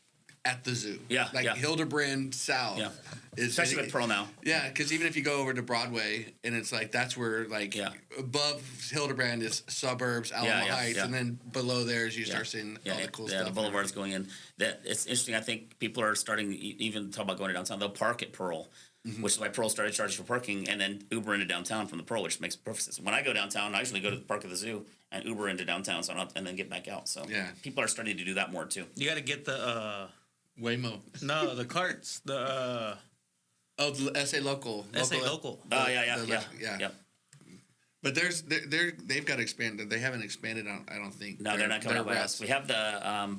at the zoo. Yeah. Like Hildebrand South. Yeah. Especially with Pearl now. Yeah, because even if you go over to Broadway, and it's like that's where above Hildebrand is suburbs, Alamo Heights, and then below there is you start seeing all the cool stuff. Yeah, the boulevards going in. That it's interesting. I think people are starting even talk about going to downtown. They'll park at Pearl. which is why Pearl started charging for parking, and then Uber into downtown from the Pearl, which makes perfect sense. When I go downtown, I usually go to the park of the zoo and Uber into downtown, and then get back out. So people are starting to do that more too. You got to get the Waymo. No, the carts. The the SA Local. SA Local. Oh yeah. Yep. But they've got to expand. They haven't expanded. I don't think. No, they're not coming out by us. We have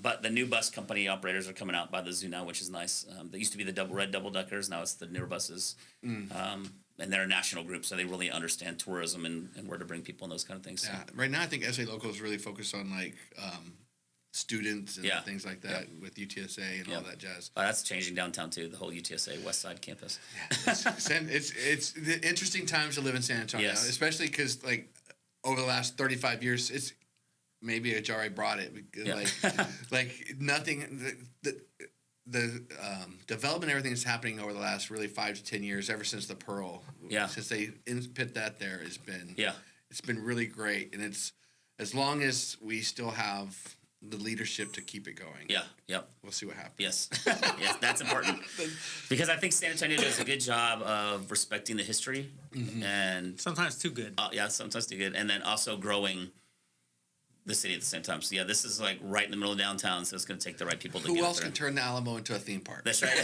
but the new bus company operators are coming out by the zoo now, which is nice. They used to be the red double deckers. Now it's the newer buses, and they're a national group, so they really understand tourism and where to bring people and those kind of things. So. Yeah, right now I think SA Local is really focused on like students and things like that with UTSA and all that jazz. That's changing downtown too. The whole UTSA West Side campus. Yeah, it's the interesting times to live in San Antonio, especially because like over the last 35 years, it's maybe Ajari brought it. Like nothing. The development, everything that's happening over the last really 5 to 10 years, ever since the Pearl, since they put that there, has been it's been really great, and it's as long as we still have the leadership to keep it going. We'll see what happens. Yes, that's important because I think San Antonio does a good job of respecting the history and sometimes too good. Sometimes too good, and then also growing the city at the same time. So this is like right in the middle of downtown, so it's going to take the right people to get Who else can turn the Alamo into a theme park? That's right. Yeah,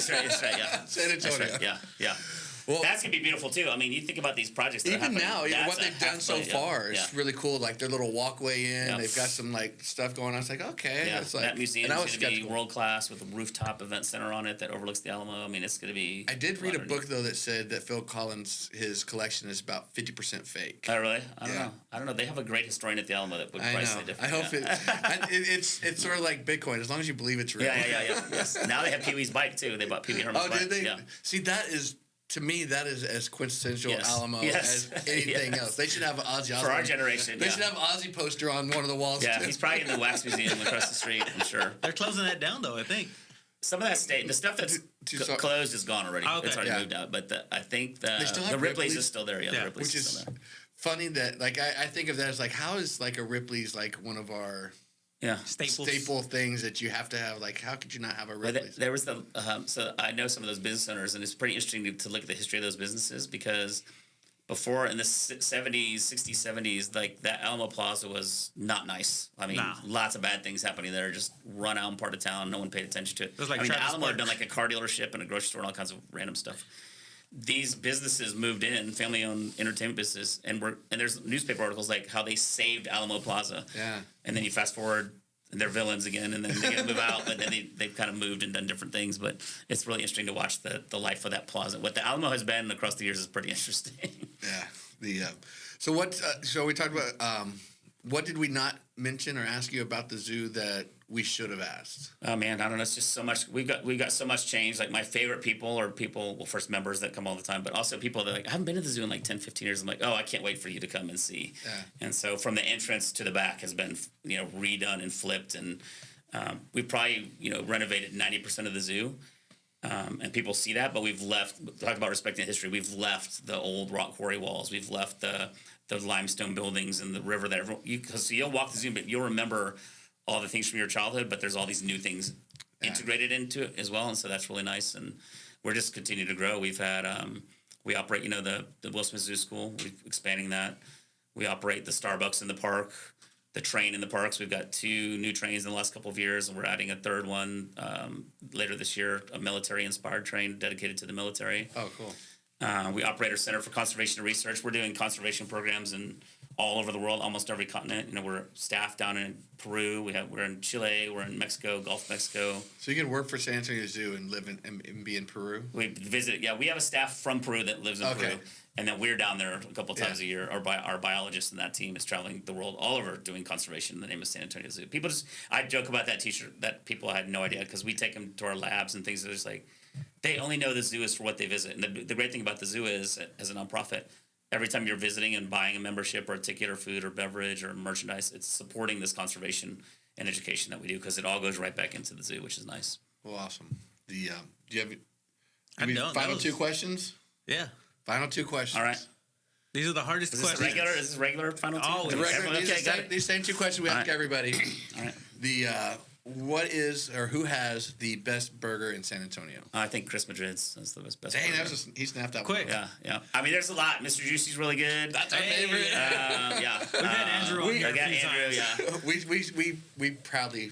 San Antonio. That's right, yeah. Well, that's gonna be beautiful too. I mean, you think about these projects. That even now, what they've done so far is really cool. Like their little walkway in, they've got some like stuff going on. It's like it's like that museum is gonna be world class with a rooftop event center on it that overlooks the Alamo. I mean, it's gonna be. I did read a book though that said that Phil Collins, his collection is about 50% fake. Oh really? I don't know. They have a great historian at the Alamo that would probably say different. I hope it's sort of like Bitcoin. As long as you believe it's real. Yeah. Yes. Now they have Pee Wee's bike too. They bought Pee Wee Herman's bike. Oh, did they? Yeah. See, that is. To me, that is as quintessential Alamo as anything else. They should have an Ozzy Osbourne. For our generation, They should have an Ozzy poster on one of the walls. Yeah, he's probably in the Wax Museum across the street, I'm sure. They're closing that down, though, I think. Some of that stayed. The stuff that's closed is gone already. It's already moved out. But I think the Ripley's is still there. Yeah, the Ripley's which is still there. Funny that, like, I think of that as, like, how is, like, a Ripley's, like, one of our... staple things that you have to have. Like, how could you not have a Ripley's? There was so I know some of those business owners, and it's pretty interesting to look at the history of those businesses because before in the 70s, 60s, 70s, like that Alamo Plaza was not nice. I mean, lots of bad things happening there. Just run out in part of town. No one paid attention to it. Like the Alamo had done like a car dealership and a grocery store and all kinds of random stuff. These businesses moved in, family-owned entertainment business, and there's newspaper articles like how they saved Alamo Plaza. Yeah. And then you fast forward, and they're villains again, and then they get to move out, but then they've kind of moved and done different things. But it's really interesting to watch the life of that plaza. What the Alamo has been across the years is pretty interesting. Yeah. So we talked about what did we not mention or ask you about the zoo that we should have asked? Oh man, I don't know. It's just so much. We've got so much change. Like my favorite people are people, well, first members that come all the time, but also people that like I haven't been to the zoo in like 10, 15 years. I'm like, oh, I can't wait for you to come and see. Yeah. And so from the entrance to the back has been redone and flipped, and we probably renovated 90% of the zoo. And people see that, but we've left. Talk about respecting history. We've left the old rock quarry walls. We've left the limestone buildings and the river that because you'll walk the zoo, but you'll remember all the things from your childhood. But there's all these new things integrated into it as well, and so that's really nice. And we're just continuing to grow. We've had we operate the Will Smith Zoo School. We're expanding that. We operate the Starbucks in the park. The train in the parks. We've got 2 new trains in the last couple of years, and we're adding a third one later this year, a military-inspired train dedicated to the military. Oh, cool. We operate our Center for Conservation and Research. We're doing conservation programs in all over the world, almost every continent. We're staffed down in Peru. We're in Chile. We're in Mexico, Gulf of Mexico. So you can work for San Antonio Zoo and live and be in Peru? We visit. Yeah, we have a staff from Peru that lives in Peru. And then we're down there a couple of times a year. Our biologist in that team is traveling the world all over doing conservation in the name of San Antonio Zoo. I joke about that T-shirt that people had no idea because we take them to our labs and things that are just like, they only know the zoo is for what they visit. And the great thing about the zoo is, as a nonprofit, every time you're visiting and buying a membership or a ticket or food or beverage or merchandise, it's supporting this conservation and education that we do because it all goes right back into the zoo, which is nice. Well, awesome. Do you have final 2 questions? Yeah. Final 2 questions. All right. These are the hardest questions. Is this regular final 2? Oh, these same 2 questions we ask everybody. All right. what is or who has the best burger in San Antonio? I think Chris Madrid's is the best. Dang, burger. he snapped that Quick. one. Yeah. I mean, there's a lot. Mr. Juicy's really good. That's our favorite. Yeah. We've had Andrew on here. I got Andrew. Yeah. We proudly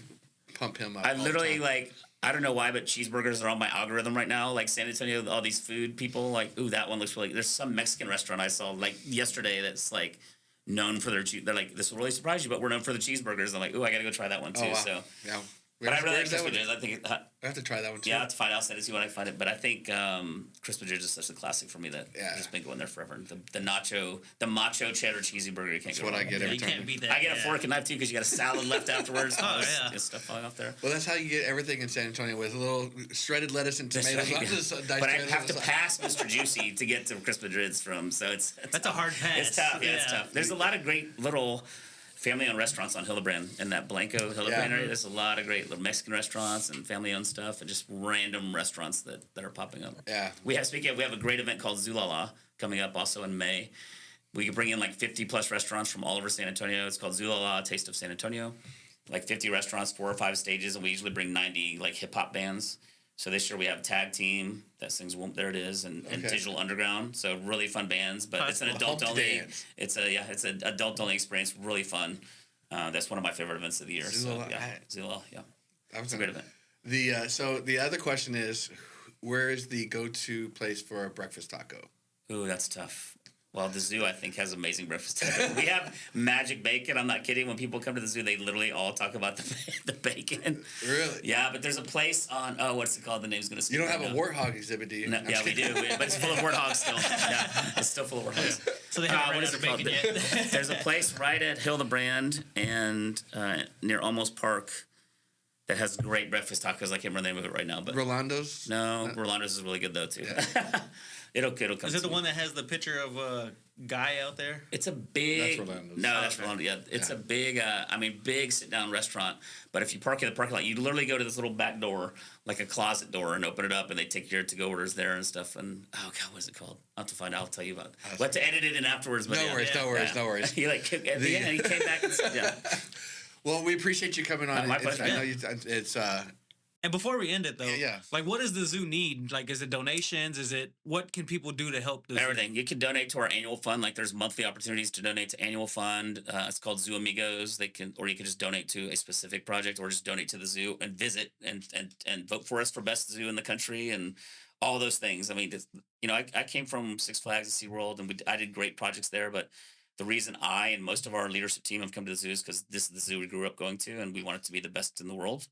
pump him up. I all the literally time. I don't know why, but cheeseburgers are on my algorithm right now. Like San Antonio, all these food people, like, ooh, that one looks really. There's some Mexican restaurant I saw like yesterday that's like known for their. They're like, this will really surprise you, but we're known for the cheeseburgers. I'm like, ooh, I gotta go try that one too. Oh, wow. So, yeah. but I really like that Chris one? Madrid's. I think. I have to try that one too. Yeah, I have to find out. Send it to you when I find it. But I think Chris Madrid's is such a classic for me that I've just been going there forever. The macho cheddar cheesy burger. You can't That's go what wrong. I get every You time. can't beat that. I get a fork and knife too because you got a salad left afterwards. Stuff falling off there. Well, that's how you get everything in San Antonio with a little shredded lettuce and tomatoes. Right, Not just a diced but I tomato have to sauce. pass Mr. Juicy to get to Chris Madrid's from, so it's That's a hard pass. It's tough. Yeah, it's tough. There's a lot of great little family-owned restaurants on Hildebrand in that Blanco Hildebrand area. There's a lot of great little Mexican restaurants and family-owned stuff, and just random restaurants that are popping up. Yeah. We have a great event called Zulala coming up also in May. We could bring in like 50 plus restaurants from all over San Antonio. It's called Zulala Taste of San Antonio. Like 50 restaurants, 4 or 5 stages, and we usually bring 90 like hip hop bands. So this year we have Tag Team that sings "Whoop," there it is, and Digital Underground. So really fun bands, but it's an adult only. Dance. It's an adult only experience. Really fun. That's one of my favorite events of the year. Zulala, Zulala, yeah. It's a great event. So the other question is, where is the go-to place for a breakfast taco? Ooh, that's tough. Well, the zoo, I think, has amazing breakfast tacos. We have magic bacon. I'm not kidding. When people come to the zoo, they literally all talk about the bacon. Really? Yeah, but there's a place on, what's it called? The name's going to You don't have a warthog exhibit, do you? No, yeah, we do. But it's full of warthogs still. Yeah, it's still full of warthogs. So they haven't What ran is out of it called? bacon yet. There's a place right at Hildebrand and near Almost Park that has great breakfast tacos. I can't remember the name of it right now. But Rolando's? No, Rolando's is really good, though, too. Yeah. It'll come. Is it the one that has the picture of a guy out there? It's a big. That's Rolando's. No, that's Rolando. Yeah, it's a big. Big sit-down restaurant. But if you park in the parking lot, you literally go to this little back door, like a closet door, and open it up, and they take your to-go orders there and stuff. And oh god, what is it called? I'll have to find out. I'll tell you about it. We'll have to edit it in afterwards. But No worries. He at the end, he came back and said, "Yeah." Well, we appreciate you coming on. My pleasure. I know it's And before we end it, though, Yeah. like, what does the zoo need? Like, is it donations? What can people do to help the zoo? Everything. You can donate to our annual fund. Like there's monthly opportunities to donate to annual fund. It's called Zoo Amigos. Or you can just donate to a specific project, or just donate to the zoo and visit and vote for us for best zoo in the country and all those things. I mean, I came from Six Flags and SeaWorld, and I did great projects there. But the reason I and most of our leadership team have come to the zoo is because this is the zoo we grew up going to, and we want it to be the best in the world.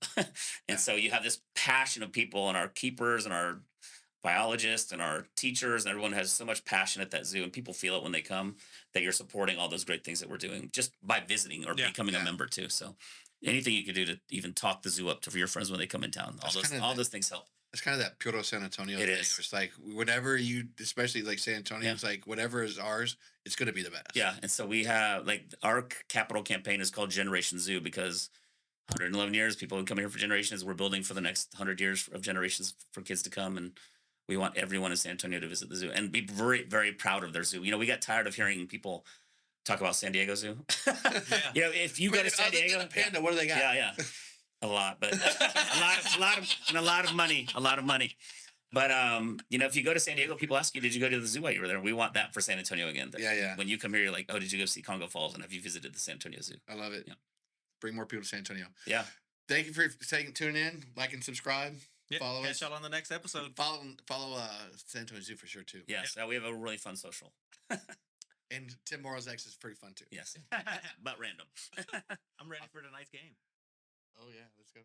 So you have this passion of people, and our keepers and our biologists and our teachers, and everyone has so much passion at that zoo, and people feel it when they come that you're supporting all those great things that we're doing just by visiting or becoming a member too. So anything you could do to even talk the zoo up to your friends when they come in town, all those things help. It's kind of that pure San Antonio It thing. is. It's like whatever especially like San Antonio, it's like whatever is ours, it's going to be the best. Yeah, and so we have our capital campaign is called Generation Zoo because 111 years people have come here for generations. We're building for the next 100 years of generations for kids to come, and we want everyone in San Antonio to visit the zoo and be very, very proud of their zoo. We got tired of hearing people talk about San Diego Zoo. If you go to San Diego, Panda, what do they got? Yeah. A lot, but a lot of money. But if you go to San Diego, people ask you, "Did you go to the zoo while you were there?" We want that for San Antonio again. Yeah. When you come here, you're like, "Oh, did you go see Congo Falls? And have you visited the San Antonio Zoo?" I love it. Yeah. Bring more people to San Antonio. Yeah. Thank you for tuning in, like and subscribe. Follow Catch us. y'all on the next episode. Follow San Antonio Zoo for sure too. Yes, we have a really fun social. And Tim Morrow's ex is pretty fun too. Yes, but random. I'm ready for tonight's game. Oh yeah, let's go.